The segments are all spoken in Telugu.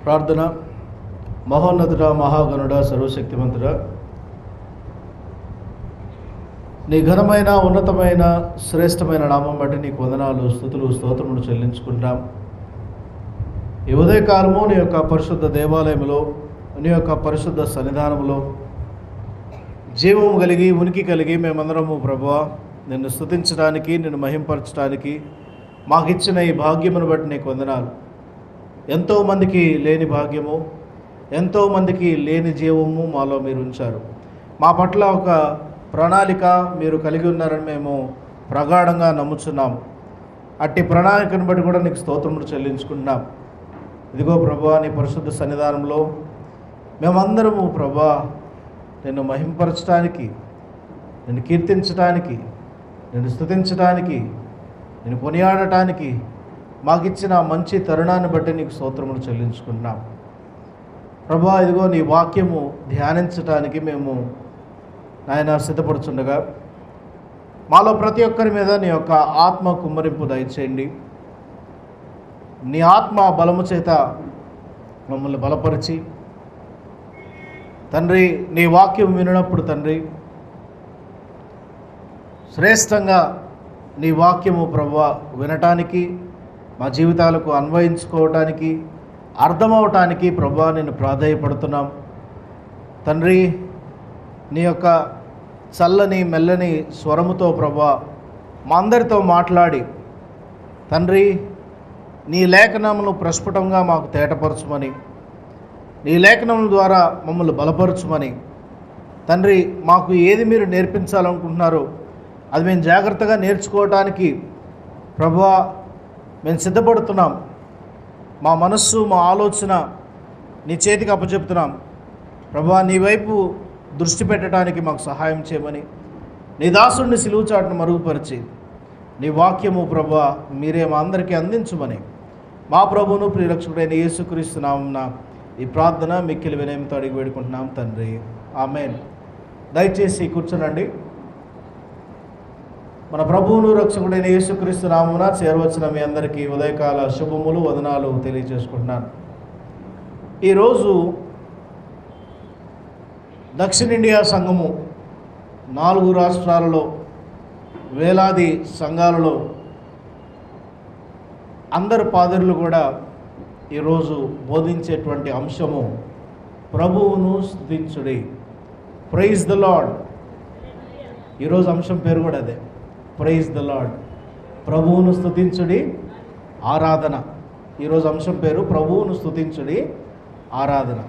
ప్రార్థన. మహోన్నతుడ, మహాగణుడ, సర్వశక్తిమంతుడ, నీ ఘనమైన ఉన్నతమైన శ్రేష్టమైన నామం బట్టి నీకు వందనాలు, స్తుతులు, స్తోత్రములు చెల్లించుకుంటాం. ఈ ఉదయకాలము నీ యొక్క పరిశుద్ధ దేవాలయంలో, నీ యొక్క పరిశుద్ధ సన్నిధానంలో జీవము కలిగి ఉనికి కలిగి మేమందరము ప్రభువా నిన్ను స్తుతించడానికి, నిన్ను మహింపరచడానికి మాకు ఇచ్చిన ఈ భాగ్యమును బట్టి నీకు వందనాలు. ఎంతోమందికి లేని భాగ్యము, ఎంతోమందికి లేని జీవము మాలో మీరు ఉంచారు. మా పట్ల ఒక ప్రణాళిక మీరు కలిగి ఉన్నారని మేము ప్రగాఢంగా నమ్ముచున్నాము. అట్టి ప్రణాళికను బట్టి కూడా నీకు స్తోత్రములు చెల్లించుకుంటున్నాం. ఇదిగో ప్రభువా, నీ పరిశుద్ధ సన్నిధానంలో మేమందరము ప్రభువా నిన్ను మహింపరచడానికి, నిన్ను కీర్తించడానికి, నిన్ను స్తుతించడానికి, నిన్ను కొనియాడటానికి మాకిచ్చిన మంచి తరుణాన్ని బట్టి నీకు స్తోత్రములు చెల్లించుకుంటున్నాం. ప్రభువా, ఇదిగో నీ వాక్యము ధ్యానించడానికి మేము నాయన సిద్ధపడుచుండగా మాలో ప్రతి ఒక్కరి మీద నీ యొక్క ఆత్మ కుమ్మరింపు దయచేయండి. నీ ఆత్మ బలము చేత మమ్మల్ని బలపరిచి తండ్రి, నీ వాక్యం వినప్పుడు తండ్రి శ్రేష్టంగా నీ వాక్యము ప్రభువా వినటానికి, మా జీవితాలకు అన్వయించుకోవటానికి, అర్థమవటానికి ప్రభువా నేను ప్రాధేయపడుతున్నాం. తండ్రి, నీ యొక్క చల్లని మెల్లని స్వరముతో ప్రభువా మా అందరితో మాట్లాడి తండ్రి, నీ లేఖనమును ప్రస్ఫుటంగా మాకు తేటపరచుమని, నీ లేఖనముల ద్వారా మమ్మల్ని బలపరచుమని తండ్రి, మాకు ఏది మీరు నేర్పించాలనుకుంటున్నారో అది మేము జాగ్రత్తగా నేర్చుకోవటానికి ప్రభువా మేము సిద్ధపడుతున్నాం. మా మనస్సు, మా ఆలోచన నీ చేతికి అప్పచెప్తున్నాం. ప్రభువా, నీ వైపు దృష్టి పెట్టడానికి మాకు సహాయం చేయమని, నీ దాసుడిని సిలువ చాటును మరుగుపరిచి నీ వాక్యము ప్రభువా మీరే మా అందరికీ అందించుమని మా ప్రభువును ప్రియరక్షకుడైన యేసుక్రీస్తు నామమున ఈ ప్రార్థన మిక్కిలి వినయంతో అడిగి వేడుకుంటున్నాం తండ్రి, ఆమేన్. దయచేసి కూర్చోనండి. మన ప్రభువును రక్షకుడైన యేసుక్రీస్తు నామమున చేరవచ్చిన మీ అందరికీ ఉదయకాల శుభములు, వదనాలు తెలియజేసుకుంటున్నాను. ఈరోజు దక్షిణ ఇండియా సంఘము 4 రాష్ట్రాలలో వేలాది సంఘాలలో అందరు పాదరులు కూడా ఈరోజు బోధించేటువంటి అంశము ప్రభువును స్తుతించుడి. Praise the lord. ఈరోజు అంశం పేరు కూడా అదే, ప్రైజ్ ద లార్డ్. ప్రభువును స్తుతించుడి, ఆరాధన. ఈరోజు అంశం పేరు ప్రభువును స్తుతించుడి, ఆరాధన.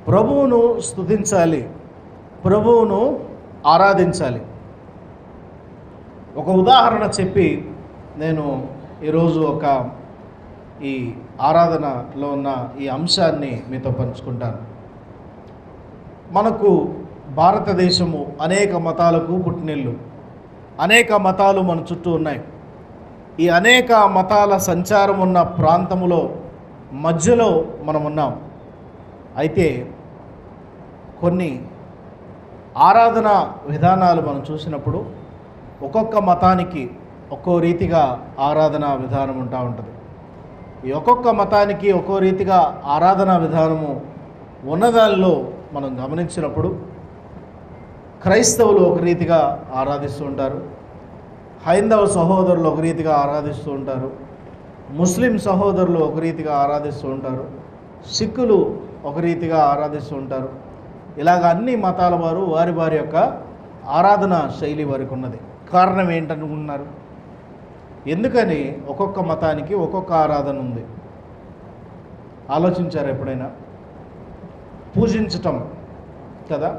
ప్రభువును స్తుతించాలి, ప్రభువును ఆరాధించాలి. ఒక ఉదాహరణ చెప్పి నేను ఈరోజు ఈ ఆరాధనలో ఉన్న ఈ అంశాన్ని మీతో పంచుకుంటాను. మనకు భారతదేశము అనేక మతాలకు పుట్టినిల్లు. అనేక మతాలు మన చుట్టూ ఉన్నాయి. ఈ అనేక మతాల సంచారం ఉన్న ప్రాంతములో మధ్యలో మనం ఉన్నాం. అయితే కొన్ని ఆరాధన విధానాలు మనం చూసినప్పుడు ఒక్కొక్క మతానికి ఒక్కో రీతిగా ఆరాధనా విధానం ఉంటుంది. ఈ ఒక్కొక్క మతానికి ఒక్కో రీతిగా ఆరాధనా విధానము ఉన్నదానిలో మనం గమనించినప్పుడు క్రైస్తవులు ఒక రీతిగా ఆరాధిస్తూ ఉంటారు, హైందవ సహోదరులు ఒక రీతిగా ఆరాధిస్తూ ఉంటారు, ముస్లిం సహోదరులు ఒక రీతిగా ఆరాధిస్తూ ఉంటారు, సిక్కులు ఒక రీతిగా ఆరాధిస్తూ ఉంటారు. ఇలాగ అన్ని మతాల వారు వారి వారి యొక్క ఆరాధన శైలి వారికి ఉన్నది. కారణం ఏంటనుకుంటున్నారు? ఎందుకని ఒక్కొక్క మతానికి ఒక్కొక్క ఆరాధన ఉంది? ఆలోచించారు ఎప్పుడైనా? పూజించటం కదా,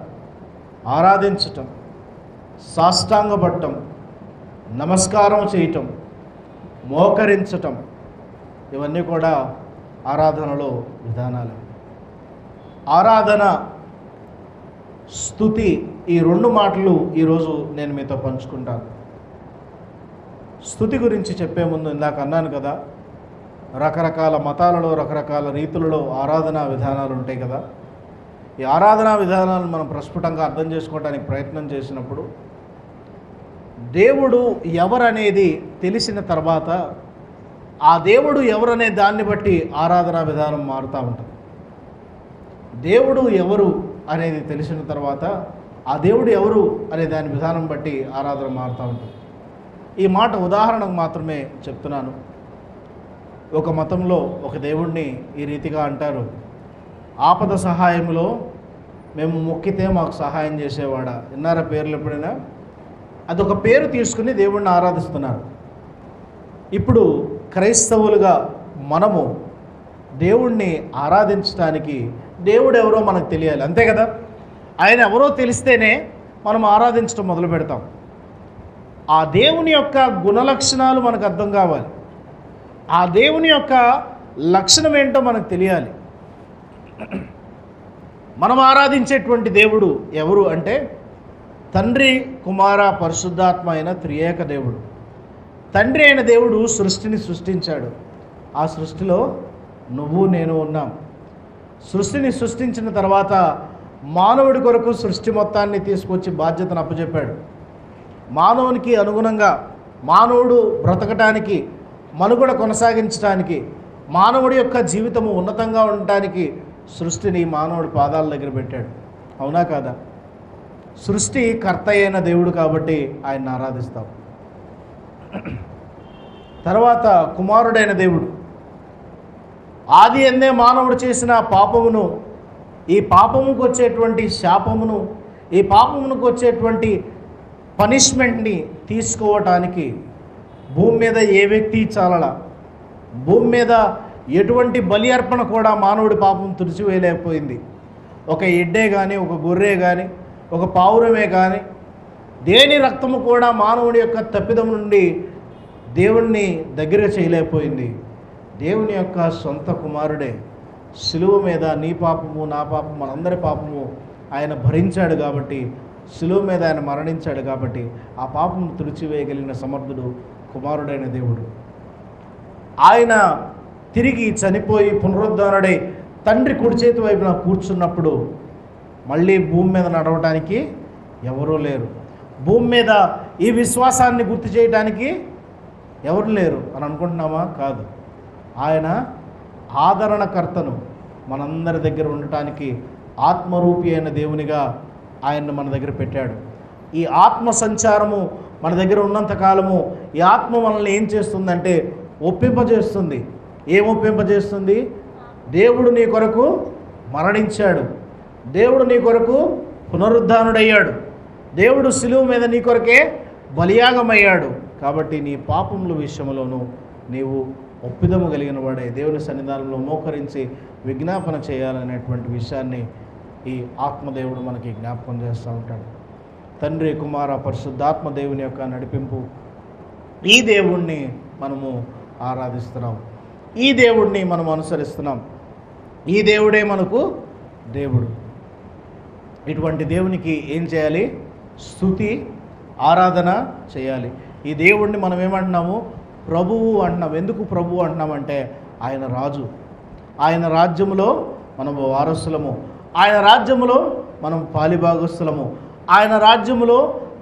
ఆరాధించటం, సాష్టాంగపడటం, నమస్కారం చేయటం, మోకరించటం, ఇవన్నీ కూడా ఆరాధనలో విధానాలు. ఆరాధన, స్తుతి, ఈ 2 మాటలు ఈరోజు నేను మీతో పంచుకుంటాను. స్తుతి గురించి చెప్పే ముందు ఇందాక అన్నాను కదా, రకరకాల మతాలలో రకరకాల రీతులలో ఆరాధనా విధానాలు ఉంటాయి కదా. ఈ ఆరాధనా విధానాలను మనం ప్రస్ఫుటంగా అర్థం చేసుకోవడానికి ప్రయత్నం చేసినప్పుడు దేవుడు ఎవరనేది తెలిసిన తర్వాత ఆ దేవుడు ఎవరనే దాన్ని బట్టి ఆరాధనా విధానం మారుతూ ఉంటుంది. దేవుడు ఎవరు అనేది తెలిసిన తర్వాత ఆ దేవుడు ఎవరు అనే దాని విధానం బట్టి ఆరాధన మారుతూ ఉంటుంది. ఈ మాట ఉదాహరణకు మాత్రమే చెప్తున్నాను. ఒక మతంలో ఒక దేవుడిని ఈ రీతిగా అంటారు, ఆపద సహాయంలో మేము మొక్కితే మాకు సహాయం చేసేవాడా. విన్నారా పేర్లు ఎప్పుడైనా? అదొక పేరు తీసుకుని దేవుడిని ఆరాధిస్తున్నారు. ఇప్పుడు క్రైస్తవులుగా మనము దేవుణ్ణి ఆరాధించడానికి దేవుడు ఎవరో మనకు తెలియాలి, అంతే కదా. ఆయన ఎవరో తెలిస్తేనే మనం ఆరాధించడం మొదలు పెడతాం. ఆ దేవుని యొక్క గుణలక్షణాలు మనకు అర్థం కావాలి. ఆ దేవుని యొక్క లక్షణం ఏంటో మనకు తెలియాలి. మనం ఆరాధించేటువంటి దేవుడు ఎవరు అంటే తండ్రి, కుమార, పరిశుద్ధాత్మ అయిన త్రియేక దేవుడు. తండ్రి అయిన దేవుడు సృష్టిని సృష్టించాడు. ఆ సృష్టిలో నువ్వు నేను ఉన్నాం. సృష్టిని సృష్టించిన తర్వాత మానవుడి కొరకు సృష్టి మొత్తాన్ని తీసుకొచ్చి బాధ్యతను అప్పచెప్పాడు. మానవునికి అనుగుణంగా మానవుడు బ్రతకటానికి, మనుగడ కొనసాగించడానికి, మానవుడి యొక్క జీవితము ఉన్నతంగా ఉండటానికి సృష్టిని మానవుడి పాదాల దగ్గర పెట్టాడు. అవునా కాదా? సృష్టి కర్త అయిన దేవుడు కాబట్టి ఆయన్ని ఆరాధిస్తాం. తర్వాత కుమారుడైన దేవుడు, ఆది ఎందే మానవుడు చేసిన పాపమును, ఈ పాపముకు వచ్చేటువంటి శాపమును, ఈ పాపమునకు వచ్చేటువంటి పనిష్మెంట్ని తీసుకోవటానికి భూమి మీద ఏ వ్యక్తి చాలలా. భూమి మీద ఎటువంటి బలి అర్పణ కూడా మానవుడి పాపం తుడిచివేయలేకపోయింది. ఒక ఎడ్డే కానీ, ఒక గొర్రె కానీ, ఒక పావురమే కానీ, దేని రక్తము కూడా మానవుడి యొక్క తప్పిదం నుండి దేవుణ్ణి దగ్గర చేయలేకపోయింది. దేవుని యొక్క సొంత కుమారుడే శిలువ మీద నీ పాపము, నా పాపము, మనందరి పాపము ఆయన భరించాడు కాబట్టి, శిలువ మీద ఆయన మరణించాడు కాబట్టి ఆ పాపము తుడిచివేయగలిగిన సమర్థుడు కుమారుడైన దేవుడు. ఆయన తిరిగి చనిపోయి పునరుద్ధరణుడై తండ్రి కుడి చేతి వైపున కూర్చున్నప్పుడు మళ్ళీ భూమి మీద నడవటానికి ఎవరూ లేరు. భూమి మీద ఈ విశ్వాసాన్ని గుర్తు చేయడానికి ఎవరు లేరు అని అనుకుంటున్నామా? కాదు. ఆయన ఆదరణకర్తను మనందరి దగ్గర ఉండటానికి ఆత్మరూపి అయిన దేవునిగా ఆయన్ని మన దగ్గర పెట్టాడు. ఈ ఆత్మ సంచారము మన దగ్గర ఉన్నంతకాలము ఈ ఆత్మ మనల్ని ఏం చేస్తుందంటే ఒప్పింపజేస్తుంది. ఏం ఒప్పింపజేస్తుంది? దేవుడు నీ కొరకు మరణించాడు, దేవుడు నీ కొరకు పునరుద్ధానుడయ్యాడు, దేవుడు శిలువ మీద నీ కొరకే బలియాగమయ్యాడు. కాబట్టి నీ పాపముల విషయంలోనూ నీవు ఒప్పిదము కలిగిన వాడే దేవుని సన్నిధానంలో మోకరించి విజ్ఞాపన చేయాలనేటువంటి విషయాన్ని ఈ ఆత్మదేవుడు మనకి జ్ఞాపకం చేస్తూ ఉంటాడు. తండ్రి, కుమార, పరిశుద్ధాత్మ దేవుని యొక్క నడిపింపు, ఈ దేవుణ్ణి మనము ఆరాధిస్తున్నాం, ఈ దేవుణ్ణి మనం అనుసరిస్తున్నాం. ఈ దేవుడే మనకు దేవుడు. ఇటువంటి దేవునికి ఏం చేయాలి? స్తుతి, ఆరాధన చేయాలి. ఈ దేవుణ్ణి మనం ఏమంటున్నాము? ప్రభువు అంటున్నాం. ఎందుకు ప్రభువు అంటున్నామంటే ఆయన రాజు. ఆయన రాజ్యములో మనం వారసులము, ఆయన రాజ్యములో మనం పాలిభాగస్తులము, ఆయన రాజ్యములో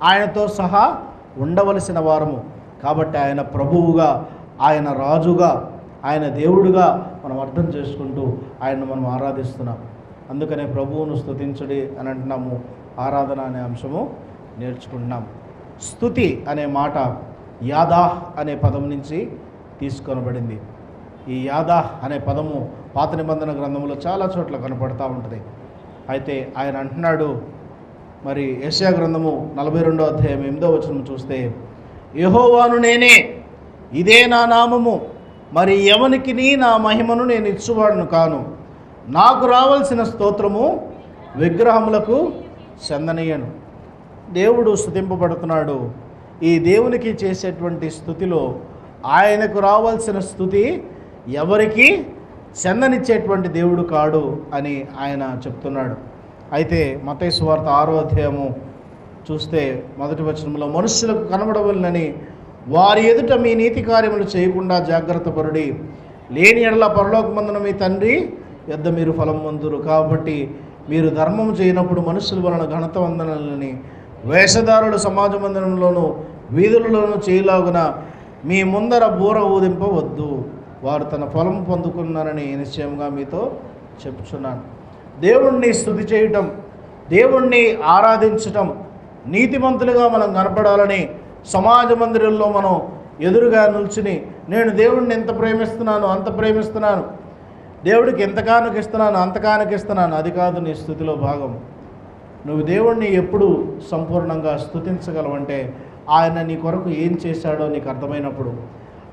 ఆయనతో సహా ఉండవలసిన వారము. కాబట్టి ఆయన ప్రభువుగా, ఆయన రాజుగా, ఆయన దేవుడుగా మనం అర్థం చేసుకుంటూ ఆయన్ని మనం ఆరాధిస్తున్నాం. అందుకనే ప్రభువును స్తుతించుడి అని అంటున్నాము. ఆరాధన అనే అంశము నేర్చుకుంటున్నాం. స్తుతి అనే మాట యాదాహ్ అనే పదం నుంచి తీసుకొనబడింది. ఈ యాదాహ్ అనే పదము పాత నిబంధన గ్రంథంలో చాలా చోట్ల కనపడతా ఉంటుంది. అయితే ఆయన అంటున్నాడు, మరి యెషయా గ్రంథము 42వ అధ్యాయం 8వ వచనం చూస్తే, యెహోవాను నేనే, ఇదే నా నామము, మరి ఎవనికి నా మహిమను నేను ఇచ్చువాడును కాను, నాకు రావాల్సిన స్తోత్రము విగ్రహములకు చెందనీయను. దేవుడు స్తుతింపబడుతున్నాడు. ఈ దేవునికి చేసేటువంటి స్థుతిలో ఆయనకు రావాల్సిన స్థుతి ఎవరికి చెందనిచ్చేటువంటి దేవుడు కాడు అని ఆయన చెప్తున్నాడు. అయితే మత్తయి సువార్త 6వ అధ్యాయము చూస్తే 1వ వచనంలో, మనుష్యులకు కనబడవలనని వారి ఎదుట మీ నీతి కార్యములు చేయకుండా జాగ్రత్త పరుడి, లేని ఎడల పరలోకమందున మీ తండ్రి యొద్ద మీరు ఫలం పొందురు. కాబట్టి మీరు ధర్మము చేయనప్పుడు మనుషుల వలన ఘనత వందనాలని వేషధారులు సమాజ మందిరంలోనూ వీధులలోనూ చేయలాగున మీ ముందర బూర ఊదింపవద్దు, వారు తన ఫలం పొందుకున్నారని నిశ్చయంగా మీతో చెప్పుచున్నాను. దేవుణ్ణి స్తుతి చేయటం, దేవుణ్ణి ఆరాధించటం, నీతిమంతులుగా మనం కనపడాలని సమాజ మందిరంలో మనం ఎదురుగా నిల్చుని నేను దేవుణ్ణి ఎంత ప్రేమిస్తున్నాను అంత ప్రేమిస్తున్నాను, దేవుడికి ఎంత కానుకిస్తున్నాను అంత కానుకిస్తున్నాను, అది కాదు నీ స్తుతిలో భాగం. నువ్వు దేవుణ్ణి ఎప్పుడు సంపూర్ణంగా స్తుతించగలవంటే ఆయన నీ కొరకు ఏం చేశాడో నీకు అర్థమైనప్పుడు,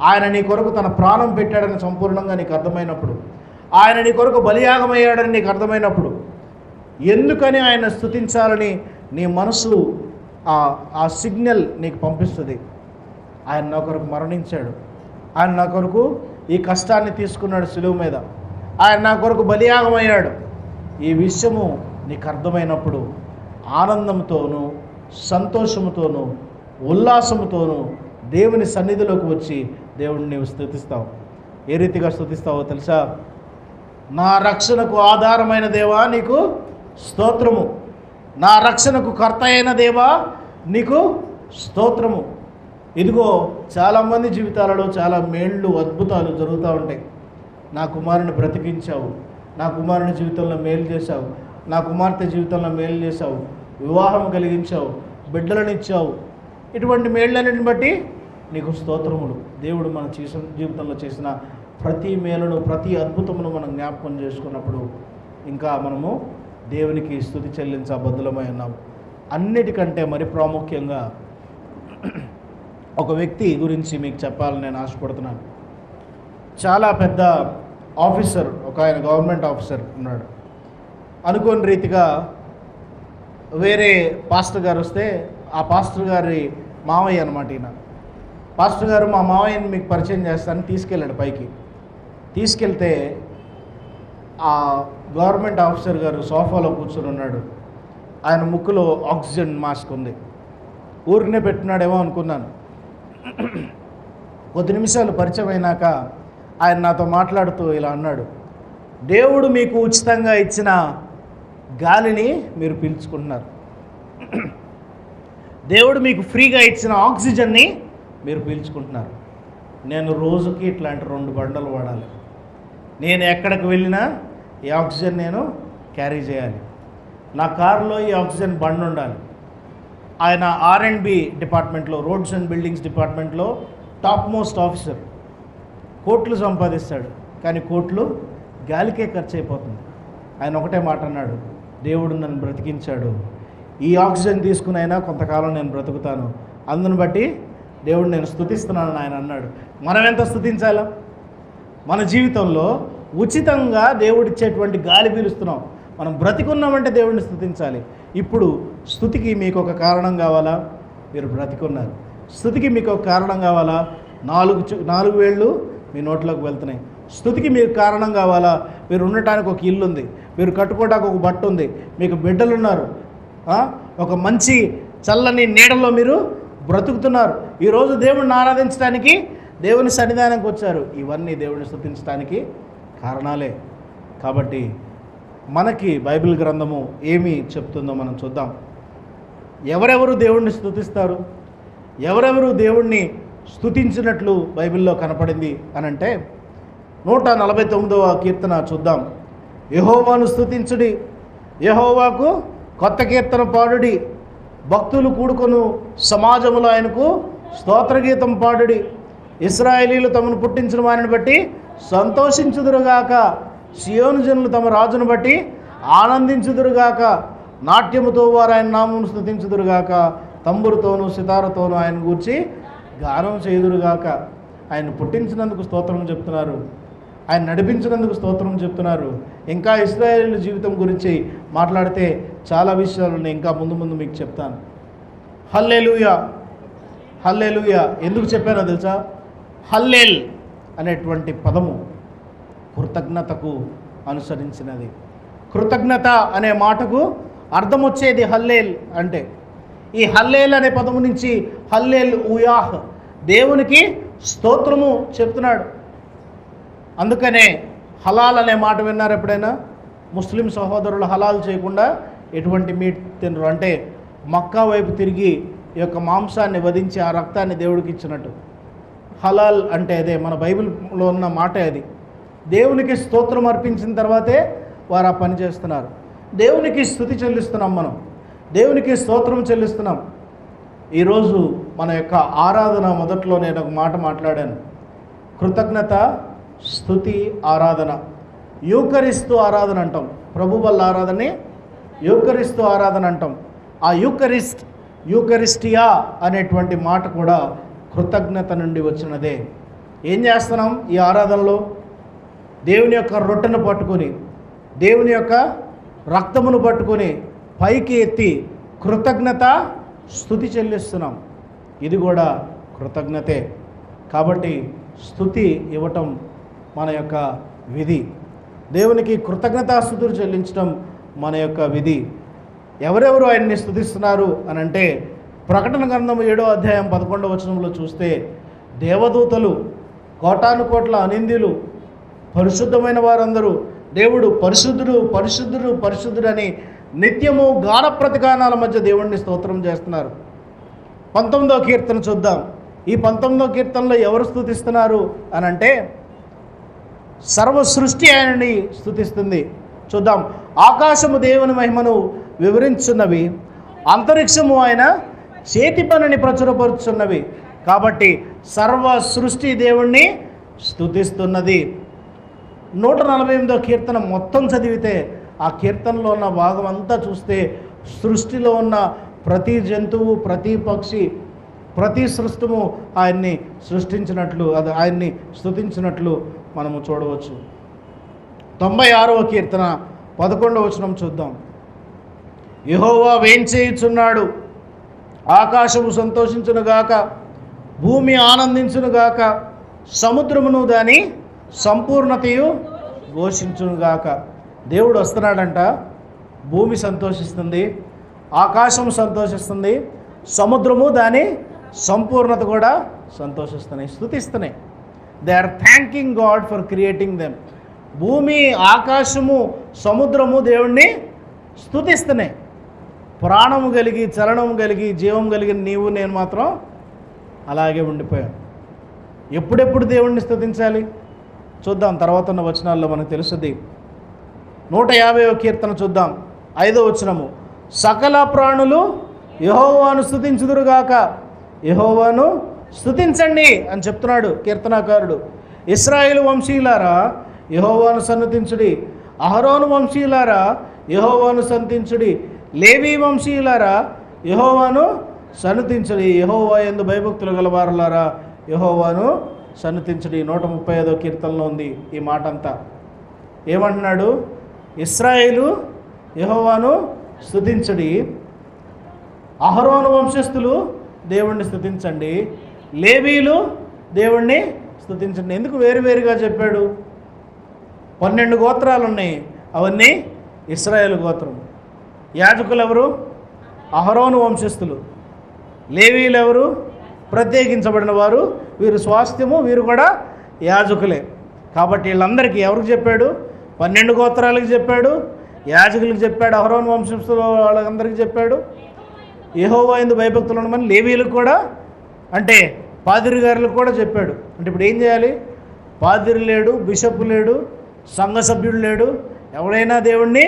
ఆయన నీ కొరకు తన ప్రాణం పెట్టాడని సంపూర్ణంగా నీకు అర్థమైనప్పుడు, ఆయన నీ కొరకు బలియాగమయ్యాడని నీకు అర్థమైనప్పుడు, ఎందుకని ఆయన స్తుతించాలని నీ మనసు ఆ సిగ్నల్ నీకు పంపిస్తుంది. ఆయన నా కొరకు మరణించాడు, ఆయన నా కొరకు ఈ కష్టాన్ని తీసుకున్నాడు సిలువ మీద, ఆయన నా కొరకు బలియాగమయ్యాడు. ఈ విషయము నీకు అర్థమైనప్పుడు ఆనందంతోనూ సంతోషముతోనూ ఉల్లాసముతోనూ దేవుని సన్నిధిలోకి వచ్చి దేవుడిని నీవు స్తుతిస్తావు. ఏ రీతిగా స్తుతిస్తావో తెలుసా? నా రక్షణకు ఆధారమైన దేవా నీకు స్తోత్రము, నా రక్షణకు కర్త అయిన దేవా నీకు స్తోత్రము. ఇదిగో చాలామంది జీవితాలలో చాలా మేళ్ళు అద్భుతాలు జరుగుతూ ఉంటాయి. నా కుమారుని బ్రతికించావు, నా కుమారుని జీవితంలో మేలు చేశావు, నా కుమార్తె జీవితంలో మేలు చేశావు, వివాహం కలిగించావు, బిడ్డలనిచ్చావు. ఇటువంటి మేళ్ళన్నిటిని బట్టి నీకు స్తోత్రములు. దేవుడు మన జీవితంలో చేసిన ప్రతి మేలును ప్రతి అద్భుతమును మనం జ్ఞాపకం చేసుకున్నప్పుడు ఇంకా మనము దేవునికి స్తుతి చెల్లించబద్ధులమై ఉన్నాము. అన్నిటికంటే మరి ప్రాముఖ్యంగా ఒక వ్యక్తి గురించి మీకు చెప్పాలని నేను ఆశపడుతున్నాను. చాలా పెద్ద ఆఫీసర్, ఒక ఆయన గవర్నమెంట్ ఆఫీసర్ ఉన్నాడు. అనుకోని రీతిగా వేరే పాస్టర్ గారు వస్తే ఆ పాస్టర్ గారి మావయ్య అనమాట ఈయన. పాస్టర్ గారు మా మావయ్యని మీకు పరిచయం చేస్తానని తీసుకెళ్ళాడు పైకి. తీసుకెళ్తే ఆ గవర్నమెంట్ ఆఫీసర్ గారు సోఫాలో కూర్చొని ఉన్నాడు. ఆయన ముక్కులో ఆక్సిజన్ మాస్క్ ఉంది. ఊరికనే పెట్టున్నాడేమో అనుకున్నాను. కొద్ది నిమిషాలు పరిచయం అయినాక ఆయన నాతో మాట్లాడుతూ ఇలా అన్నాడు, దేవుడు మీకు ఉచితంగా ఇచ్చిన గాలిని మీరు పీల్చుకుంటున్నారు, దేవుడు మీకు ఫ్రీగా ఇచ్చిన ఆక్సిజన్ని మీరు పీల్చుకుంటున్నారు. నేను రోజుకి ఇట్లాంటి 2 బండలు వాడాలి. నేను ఎక్కడికి వెళ్ళినా ఈ ఆక్సిజన్ నేను క్యారీ చేయాలి. నా కారులో ఈ ఆక్సిజన్ బండ్ ఉండాలి. ఆయన R&B డిపార్ట్మెంట్లో, రోడ్స్ అండ్ బిల్డింగ్స్ డిపార్ట్మెంట్లో టాప్ మోస్ట్ ఆఫీసర్. కోట్లు సంపాదిస్తాడు, కానీ కోట్లు గాలికే ఖర్చు అయిపోతుంది. ఆయన ఒకటే మాట అన్నాడు, దేవుడు నన్ను బ్రతికించాడు, ఈ ఆక్సిజన్ తీసుకునైనా కొంతకాలం నేను బ్రతుకుతాను, అందుని బట్టి దేవుడు నేను స్తుతిస్తున్నానని ఆయన అన్నాడు. మనం ఎంత స్తుతించాలా? మన జీవితంలో ఉచితంగా దేవుడిచ్చేటువంటి గాలి పీలుస్తున్నాం, మనం బ్రతికున్నామంటే దేవుడిని స్తుతించాలి. ఇప్పుడు స్తుతికి మీకు ఒక కారణం కావాలా? మీరు బ్రతికున్నారు. స్తుతికి మీకు ఒక కారణం కావాలా? 4 వేళ్ళు మీ నోట్లోకి వెళ్తున్నాయి. స్తుతికి మీకు కారణం కావాలా? మీరు ఉండటానికి ఒక ఇల్లు ఉంది, మీరు కట్టుకోవడానికి ఒక బట్ట ఉంది, మీకు బిడ్డలు ఉన్నారు, ఒక మంచి చల్లని నీడలో మీరు బ్రతుకుతున్నారు. ఈరోజు దేవుడిని ఆరాధించడానికి దేవుని సన్నిధానానికి వచ్చారు. ఇవన్నీ దేవుడిని స్తుతించడానికి కారణాలే. కాబట్టి మనకి బైబిల్ గ్రంథము ఏమి చెప్తుందో మనం చూద్దాం. ఎవరెవరు దేవుణ్ణి స్తుతిస్తారు, ఎవరెవరు దేవుణ్ణి స్తుతించినట్లు బైబిల్లో కనపడింది అని అంటే 149వ కీర్తన చూద్దాం. యెహోవాను స్తుతించుడి, యెహోవాకు కొత్త కీర్తన పాడుడి, భక్తులు కూడుకొను సమాజములో ఆయనకు స్తోత్రగీతం పాడుడి. ఇశ్రాయేలీయులు తమను పుట్టించిన వారిని బట్టి సంతోషించుదురుగాక, సియోను జనులు తమ రాజును బట్టి ఆనందించుదురుగాక, నాట్యముతో వారు ఆయన నామమును స్తుతించుదురుగాక, తంబురుతోనూ సితారతోనూ ఆయన గూర్చి గానం చేయుదురుగాక. ఆయన పుట్టించినందుకు స్తోత్రం చెప్తున్నారు, ఆయన నడిపించినందుకు స్తోత్రం చెప్తున్నారు. ఇంకా ఇశ్రాయేలు జీవితం గురించి మాట్లాడితే చాలా విషయాలు ఇంకా ముందు మీకు చెప్తాను. హల్లెలూయా, హల్లెలూయా. ఎందుకు చెప్పానో తెలుసా? హల్లేల్ అనేటువంటి పదము కృతజ్ఞతకు అనుసరించినది. కృతజ్ఞత అనే మాటకు అర్థం వచ్చేది హల్లేల్ అంటే. ఈ హల్లేల్ అనే పదము నుంచి హల్లేల్ ఉయాహ్, దేవునికి స్తోత్రము చెప్తున్నాడు. అందుకనే హలాల్ అనే మాట విన్నారు ఎప్పుడైనా? ముస్లిం సహోదరులు హలాల్ చేయకుండా ఎటువంటి మీట్ తినరు. అంటే మక్కా వైపు తిరిగి ఈ యొక్క మాంసాన్ని వధించి ఆ రక్తాన్ని దేవుడికి ఇచ్చినట్టు. హలాల్ అంటే అదే, మన బైబిల్లో ఉన్న మాట అది. దేవునికి స్తోత్రం అర్పించిన తర్వాతే వారు ఆ పని చేస్తున్నారు. దేవునికి స్తుతి చెల్లిస్తున్నాం, మనం దేవునికి స్తోత్రం చెల్లిస్తున్నాం. ఈరోజు మన యొక్క ఆరాధన మొదట్లో నేను ఒక మాట మాట్లాడాను, కృతజ్ఞత, స్తుతి, ఆరాధన. యూకరిస్తూ ఆరాధన అంటాం, ప్రభు వల్ల ఆరాధనే యూకరిస్తూ ఆరాధన అంటాం. ఆ యూకరిస్టియా అనేటువంటి మాట కూడా కృతజ్ఞత నుండి వచ్చినదే. ఏం చేస్తున్నాం ఈ ఆరాధనలో? దేవుని యొక్క రొట్టెను పట్టుకొని, దేవుని యొక్క రక్తమును పట్టుకొని పైకి ఎత్తి కృతజ్ఞత స్తుతి చెల్లిస్తున్నాం. ఇది కూడా కృతజ్ఞతే. కాబట్టి స్తుతి ఇవ్వటం మన యొక్క విధి. దేవునికి కృతజ్ఞతాస్తుతులు చెల్లించడం మన యొక్క విధి. ఎవరెవరు ఆయన్ని స్తుతిస్తున్నారు అని అంటే, ప్రకటన గ్రంథం 7వ అధ్యాయం 11వ వచనంలో చూస్తే, దేవదూతలు, కోటాను కోట్ల అనింద్యులు, పరిశుద్ధమైన వారందరూ దేవుడు పరిశుద్ధుడు పరిశుద్ధుడు పరిశుద్ధుడు అని నిత్యము గాన ప్రతిగానాల మధ్య దేవుణ్ణి స్తోత్రం చేస్తున్నారు. 19వ కీర్తన చూద్దాం. ఈ 19వ కీర్తనలో ఎవరు స్తుతిస్తున్నారు అని అంటే, సర్వ సృష్టి ఆయనని స్తుతిస్తుంది. చూద్దాం. ఆకాశము దేవుని మహిమను వివరించున్నవి, అంతరిక్షము ఆయన చేతి పనిని ప్రచురపరుచున్నవి. కాబట్టి సర్వ సృష్టి దేవుణ్ణి స్తుతిస్తున్నది. 148వ కీర్తన మొత్తం చదివితే, ఆ కీర్తనలో ఉన్న భాగం అంతా చూస్తే, సృష్టిలో ఉన్న ప్రతి జంతువు, ప్రతి పక్షి, ప్రతి సృష్టము ఆయన్ని సృష్టించినట్లు, అది ఆయన్ని స్తుతించినట్లు మనము చూడవచ్చు. 96వ కీర్తన 11వ వచనం చూద్దాం. యెహోవా వేంచేయుచున్నాడు, ఆకాశము సంతోషించునుగాక, భూమి ఆనందించునుగాక, సముద్రమును దాని సంపూర్ణతయు ఘోషించునుగాక. దేవుడు వస్తున్నాడంట, భూమి సంతోషిస్తుంది, ఆకాశం సంతోషిస్తుంది, సముద్రము దాని సంపూర్ణత కూడా సంతోషిస్తున్నాయి, స్తుతిస్తున్నాయి. They are thanking God for creating them. భూమి, ఆకాశము, సముద్రము దేవుణ్ణి స్తుతిస్తున్నాయి. ప్రాణము కలిగి, చలనము కలిగి, జీవం కలిగిన నీవు నేను మాత్రం అలాగే ఉండిపోయాను. ఎప్పుడెప్పుడు దేవుణ్ణి స్తుతించాలి చూద్దాం. తర్వాత ఉన్న వచనాల్లో మనకు తెలుస్తుంది. 150వ కీర్తన చూద్దాం. 5వ వచనము. సకల ప్రాణులు యెహోవాను స్తుతించుదురుగాక, యెహోవాను స్తుతించండి అని చెప్తున్నాడు కీర్తనాకారుడు. ఇశ్రాయేలు వంశీయులారా యెహోవాను సన్నుతించుడి, అహరోను వంశీయులారా యెహోవాను సన్నుతించుడి, లేవీ వంశీయులారా యెహోవాను సన్నుతించుడి, యెహోవా యందు భయభక్తులు గలవారులారా యెహోవాను సన్నుతించుడి. 135వ కీర్తనలో ఉంది ఈ మాట అంతా. ఏమంటున్నాడు? ఇశ్రాయేలు యెహోవాను స్తుతించుడి, అహరోను వంశస్థులు దేవుణ్ణి స్తుతించండి, లేవీలు దేవుణ్ణి స్తుతించండి. ఎందుకు వేరువేరుగా చెప్పాడు? 12 గోత్రాలు ఉన్నాయి, అవన్నీ ఇశ్రాయేలు గోత్రం. యాజకులు ఎవరు? అహరోను వంశస్థులు. లేవీలు ఎవరు? ప్రత్యేకించబడిన వారు, వీరు స్వాస్థ్యము, వీరు కూడా యాజకులే. కాబట్టి వీళ్ళందరికీ ఎవరికి చెప్పాడు? 12 గోత్రాలకు చెప్పాడు, యాజకులకు చెప్పాడు, అహరోను వంశస్థుల వాళ్ళందరికీ చెప్పాడు. యెహోవా యందు భయభక్తులు ఉండమని లేవీలకు కూడా, అంటే పాదిరి గారులకు కూడా చెప్పాడు. అంటే ఇప్పుడు ఏం చేయాలి? పాదిరి లేడు, బిషప్ లేడు, సంఘ సభ్యుడు లేడు, ఎవడైనా దేవుణ్ణి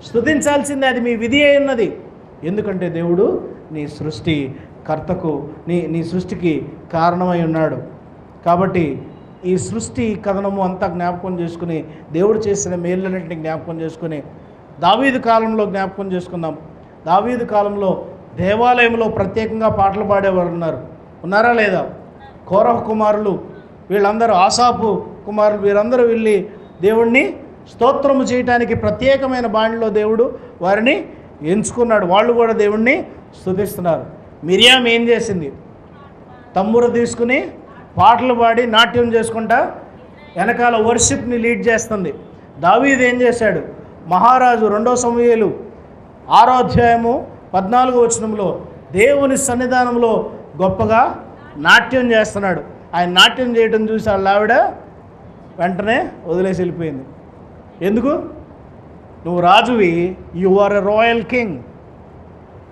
స్తుతించాల్సిందే. అది మీ విధి అయి ఉన్నది. ఎందుకంటే దేవుడు నీ సృష్టి కర్తకు, నీ సృష్టికి కారణమై ఉన్నాడు. కాబట్టి ఈ సృష్టి కథనము అంతా జ్ఞాపకం చేసుకుని, దేవుడు చేసిన మేళ్ళన్నింటినీ జ్ఞాపకం చేసుకుని, దావీదు కాలంలో జ్ఞాపకం చేసుకుందాం. దావీదు కాలంలో దేవాలయంలో ప్రత్యేకంగా పాటలు పాడేవారు ఉన్నారా లేదా? కోరహ కుమారులు, వీళ్ళందరూ, ఆసాపు కుమారులు, వీరందరూ వెళ్ళి దేవుణ్ణి స్తోత్రము చేయటానికి ప్రత్యేకమైన బాణిలో దేవుడు వారిని ఎంచుకున్నాడు. వాళ్ళు కూడా దేవుణ్ణి స్తుతిస్తున్నారు. మిరియాం ఏం చేసింది? తమ్మురు తీసుకుని పాటలు పాడి నాట్యం చేసుకుంటా వెనకాల వర్షిప్ని లీడ్ చేస్తుంది. దావీదు ఏం చేశాడు? మహారాజు 2వ సమూయేలు 6వ అధ్యాయము 14వ వచనంలో దేవుని సన్నిధానంలో గొప్పగా నాట్యం చేస్తున్నాడు. ఆయన నాట్యం చేయటం చూసి వాళ్ళ ఆవిడ వెంటనే వదిలేసి వెళ్ళిపోయింది. ఎందుకు? నువ్వు రాజువి, you are a royal king.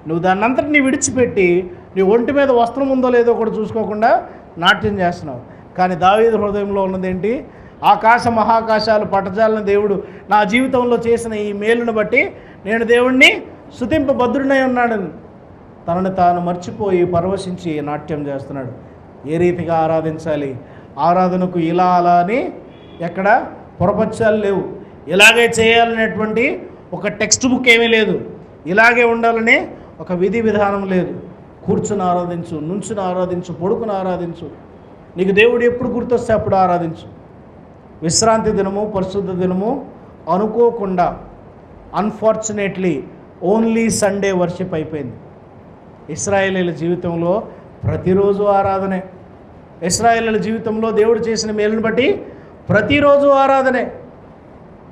నువ్వు దాన్ని అంతటినీ విడిచిపెట్టి నీ ఒంటి మీద వస్త్రం ఉందో లేదో కూడా చూసుకోకుండా నాట్యం చేస్తున్నావు. కానీ దావీదు హృదయంలో ఉన్నదేంటి? ఆకాశ మహాకాశాలు పటజాలని దేవుడు నా జీవితంలో చేసిన ఈ మేలును బట్టి నేను దేవుణ్ణి స్తుతింపబద్ధుడై ఉన్నాడని తనను తాను మర్చిపోయి పరవశించి నాట్యం చేస్తున్నాడు. ఏ రీతిగా ఆరాధించాలి? ఆరాధనకు ఇలా అలా అని ఎక్కడ పొరపచ్చాలు లేవు. ఇలాగే చేయాలనేటువంటి ఒక టెక్స్ట్ బుక్ ఏమీ లేదు. ఇలాగే ఉండాలనే ఒక విధి విధానం లేదు. కూర్చుని ఆరాధించు, నుంచుని ఆరాధించు, పడుకుని ఆరాధించు. నీకు దేవుడు ఎప్పుడు గుర్తొస్తే అప్పుడు ఆరాధించు. విశ్రాంతి దినము, పరిశుద్ధ దినము అనుకోకుండా అన్ఫార్చునేట్లీ ఓన్లీ సండే వర్షిప్ అయిపోయింది. ఇశ్రాయేలీల జీవితంలో ప్రతిరోజు ఆరాధనే. ఇశ్రాయేలీల జీవితంలో దేవుడు చేసిన మేలును బట్టి ప్రతిరోజు ఆరాధనే.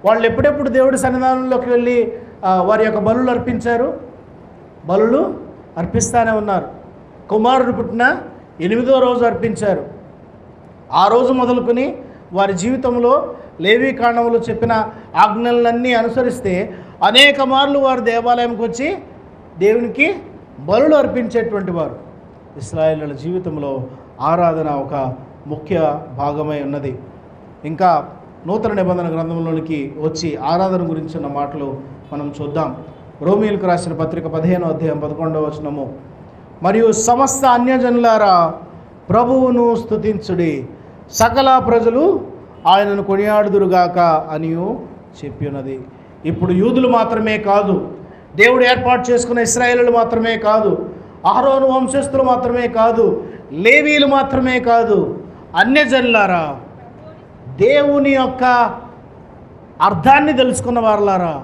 వాళ్ళు ఎప్పుడెప్పుడు దేవుడి సన్నిధానంలోకి వెళ్ళి వారి యొక్క బలులు అర్పించారు? బలులు అర్పిస్తూనే ఉన్నారు. కుమారుడు పుట్టిన 8వ రోజు అర్పించారు. ఆ రోజు మొదలుకొని వారి జీవితంలో లేవీ కాండములో చెప్పిన ఆజ్ఞలన్నీ అనుసరిస్తే అనేక మార్లు వారు దేవాలయంకి వచ్చి దేవునికి బలులు అర్పించేటువంటి వారు. ఇశ్రాయేలీయుల జీవితంలో ఆరాధన ఒక ముఖ్య భాగమై ఉన్నది. ఇంకా నూతన నిబంధన గ్రంథంలోనికి వచ్చి ఆరాధన గురించిన మాటలు మనం చూద్దాం. రోమీయులకు రాసిన పత్రిక 15వ అధ్యాయం 11వ వచనము, మరియు సమస్త అన్యజనులారా ప్రభువును స్తుతించుడి, సకల ప్రజలు ఆయనను కొనియాడుదురుగాక అనియు చెప్పి ఉన్నది. ఇప్పుడు యూదులు మాత్రమే కాదు, దేవుడు ఏర్పాటు చేసుకున్న ఇశ్రాయేలీయులు మాత్రమే కాదు, అహరోను వంశస్థులు మాత్రమే కాదు, లేవీలు మాత్రమే కాదు, అన్యజనులారా, దేవుని యొక్క అర్థాన్ని తెలుసుకున్న వారలారా,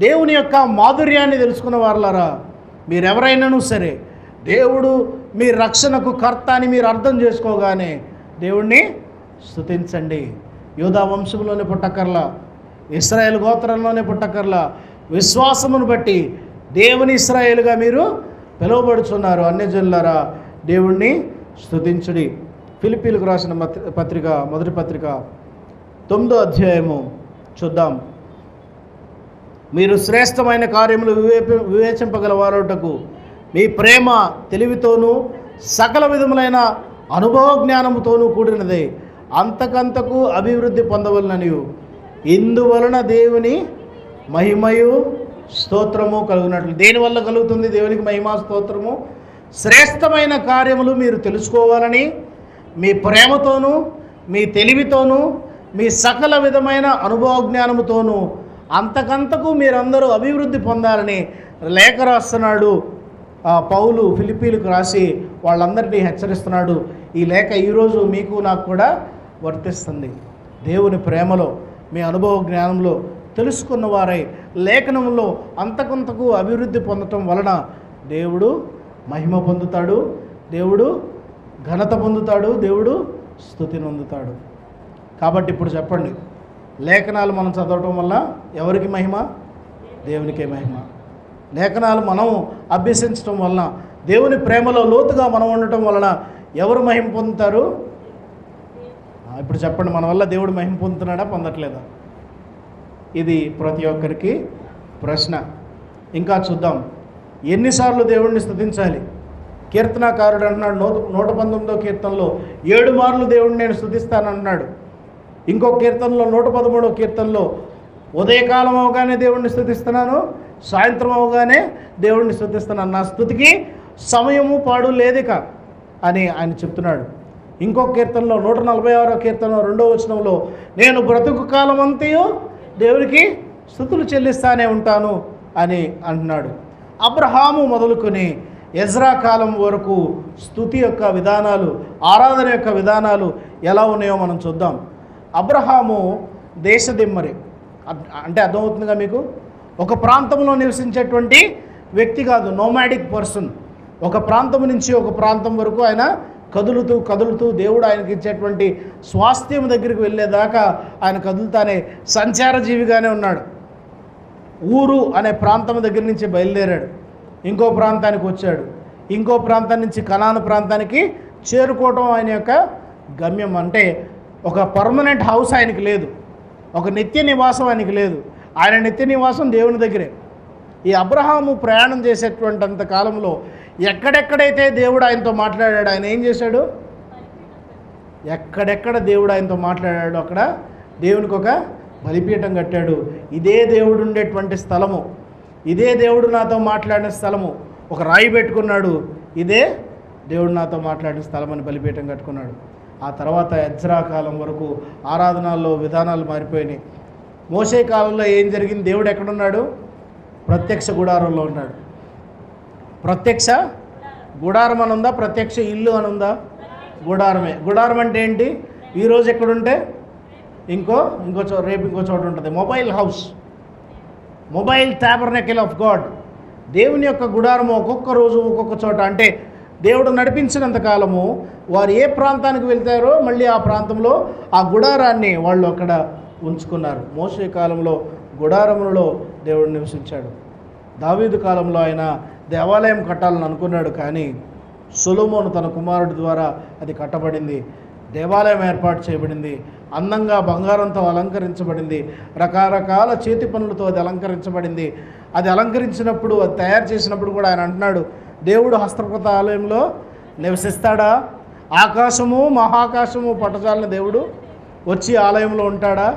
దేవుని యొక్క మాధుర్యాన్ని తెలుసుకున్న వారలారా, మీరెవరైనాను సరే దేవుడు మీ రక్షణకు కర్త అని మీరు అర్థం చేసుకోగానే దేవుణ్ణి స్తుతించండి. యూదా వంశంలోనే పుట్టకర్లా, ఇశ్రాయేలు గోత్రంలోనే పుట్టకర్లా, విశ్వాసమును బట్టి దేవుని ఇశ్రాయేలుగా మీరు పిలువబడుచున్నారు. అన్యజనులారా దేవుణ్ణి స్తుతించుడి. ఫిలిప్పీలకు రాసిన పత్రిక, మొదటి పత్రిక 9వ అధ్యాయము చూద్దాం. మీరు శ్రేష్టమైన కార్యములు వివేచింపగలవారుటకు మీ ప్రేమ తెలివితోనూ సకల విధములైన అనుభవ జ్ఞానముతోనూ కూడినదే, అంతకంతకు అభివృద్ధి పొందవలననియు ఇందువలన దేవుని మహిమయు స్తోత్రము కలుగునట్లు. దేనివల్ల కలుగుతుంది దేవునికి మహిమ స్తోత్రము? శ్రేష్టమైన కార్యములు మీరు తెలుసుకోవాలని మీ ప్రేమతోనూ మీ తెలివితోనూ మీ సకల విధమైన అనుభవ జ్ఞానముతోనూ అంతకంతకు మీరందరూ అభివృద్ధి పొందాలని లేఖ రాస్తున్నాడు పౌలు. ఫిలిప్పీలకు రాసి వాళ్ళందరినీ హెచ్చరిస్తున్నాడు. ఈ లేఖ ఈరోజు మీకు నాకు కూడా వర్తిస్తుంది. దేవుని ప్రేమలో మీ అనుభవ జ్ఞానంలో తెలుసుకున్న వారై లేఖనంలో అంతకంతకు అభివృద్ధి పొందటం వలన దేవుడు మహిమ పొందుతాడు, దేవుడు ఘనత పొందుతాడు, దేవుడు స్తుతిని పొందుతాడు. కాబట్టి ఇప్పుడు చెప్పండి, లేఖనాలు మనం చదవటం వల్ల ఎవరికి మహిమ? దేవునికే మహిమ. లేఖనాలు మనం అభ్యసించటం వలన, దేవుని ప్రేమలో లోతుగా మనం ఉండటం వలన ఎవరు మహిమ పొందుతారు? ఇప్పుడు చెప్పండి, మన వల్ల దేవుడు మహిమ పొందుతున్నాడా, పొందట్లేదా? ఇది ప్రతి ఒక్కరికి ప్రశ్న. ఇంకా చూద్దాం, ఎన్నిసార్లు దేవుడిని స్తుతించాలి? కీర్తనాకారుడు అంటున్నాడు 119వ కీర్తనలో 7 మార్లు దేవుడిని నేను స్తుతిస్తానంటున్నాడు. ఇంకొక కీర్తనలో 113వ కీర్తనలో ఉదయకాలం అవగానే దేవుడిని స్తుతిస్తున్నాను, సాయంత్రం అవగానే దేవుడిని స్తుతిస్తున్నాను, నా స్తుతికి సమయము పాడు లేదిక అని ఆయన చెప్తున్నాడు. ఇంకొక కీర్తనలో 146వ కీర్తన 2వ వచనంలో నేను బ్రతుకు కాలం అంతయు దేవునికి స్తుతులు చెల్లిస్తానే ఉంటాను అని అంటున్నాడు. అబ్రహాము మొదలుకొని ఎజ్రా కాలం వరకు స్తుతి యొక్క విధానాలు, ఆరాధన యొక్క విధానాలు ఎలా ఉన్నాయో మనం చూద్దాం. అబ్రహాము దేశదిమ్మరి, అంటే అర్థమవుతుందిగా మీకు? ఒక ప్రాంతంలో నివసించేటువంటి వ్యక్తి కాదు, నోమాడిక్ పర్సన్. ఒక ప్రాంతం నుంచి ఒక ప్రాంతం వరకు ఆయన కదులుతూ కదులుతూ దేవుడు ఆయనకి ఇచ్చేటువంటి స్వాస్థ్యం దగ్గరికి వెళ్ళేదాకా ఆయన కదులుతానే సంచార జీవిగానే ఉన్నాడు. ఊరు అనే ప్రాంతం దగ్గర నుంచి బయలుదేరాడు, ఇంకో ప్రాంతానికి వచ్చాడు, ఇంకో ప్రాంతం నుంచి కనాను ప్రాంతానికి చేరుకోవటం ఆయన యొక్క గమ్యం. అంటే ఒక పర్మనెంట్ హౌస్ ఆయనకి లేదు, ఒక నిత్య నివాసం ఆయనకి లేదు. ఆయన నిత్య నివాసం దేవుని దగ్గరే. ఈ అబ్రహాము ప్రయాణం చేసేటువంటి అంత కాలంలో ఎక్కడెక్కడైతే దేవుడు ఆయనతో మాట్లాడాడు, ఆయన ఏం చేశాడు? ఎక్కడెక్కడ దేవుడు ఆయనతో మాట్లాడాడు అక్కడ దేవునికి ఒక బలిపీఠం కట్టాడు. ఇదే దేవుడు ఉండేటువంటి స్థలము, ఇదే దేవుడు నాతో మాట్లాడిన స్థలము. ఒక రాయి పెట్టుకున్నాడు, ఇదే దేవుడు నాతో మాట్లాడిన స్థలం అని బలిపీఠం కట్టుకున్నాడు. ఆ తర్వాత ఎజ్రా కాలం వరకు ఆరాధనల్లో విధానాలు మారిపోయినాయి. మోషే కాలంలో ఏం జరిగింది? దేవుడు ఎక్కడున్నాడు? ప్రత్యక్ష గుడారంలో ఉన్నాడు. ప్రత్యక్ష గుడారం అని ఉందా? ప్రత్యక్ష ఇల్లు అని ఉందా? గుడారమే. గుడారం అంటే ఏంటి? ఈరోజు ఎక్కడుంటే రేపు ఇంకో చోట ఉంటుంది. Mobile house, mobile tabernacle of God. దేవుని యొక్క గుడారము ఒక్కొక్క రోజు ఒక్కొక్క చోట. అంటే దేవుడు నడిపించినంత కాలము వారు ఏ ప్రాంతానికి వెళ్తారో మళ్ళీ ఆ ప్రాంతంలో ఆ గుడారాన్ని వాళ్ళు అక్కడ ఉంచుకున్నారు. మోషే కాలంలో గుడారములలో దేవుడు నివసించాడు. దావీదు కాలంలో ఆయన దేవాలయం కట్టాలని అనుకున్నాడు, కానీ సొలొమోను తన కుమారుడి ద్వారా అది కట్టబడింది. దేవాలయం ఏర్పాటు చేయబడింది. అందంగా బంగారంతో అలంకరించబడింది. రకరకాల చేతి పనులతో అది అలంకరించబడింది. అది అలంకరించినప్పుడు, అది తయారు చేసినప్పుడు కూడా ఆయన అంటున్నాడు, దేవుడు హస్తకృత ఆలయంలో నివసిస్తాడా? ఆకాశము మహాకాశము పట్టజాలని దేవుడు వచ్చి ఆలయంలో ఉంటాడా?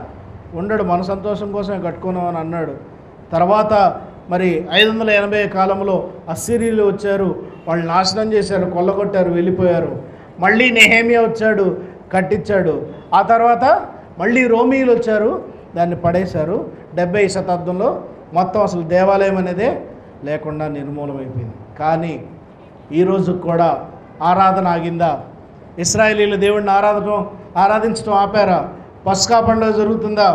ఉండడు. మన సంతోషం కోసమే కట్టుకున్నాం అని అన్నాడు. తర్వాత మరి 580 కాలంలో అస్సిరీలు వచ్చారు, వాళ్ళు నాశనం చేశారు, కొల్లగొట్టారు, వెళ్ళిపోయారు. మళ్ళీ నెహెమ్యా వచ్చాడు, కట్టించాడు. ఆ తర్వాత మళ్ళీ రోమీయులు వచ్చారు, దాన్ని పడేశారు. 70 శతాబ్దంలో మొత్తం అసలు దేవాలయం అనేదే లేకుండా నిర్మూలమైపోయింది. కానీ ఈరోజు కూడా ఆరాధన ఆగిందా? ఇశ్రాయేలీలు దేవుడిని ఆరాధించడం ఆపారా? పస్కా పండుగ జరుగుతుందా?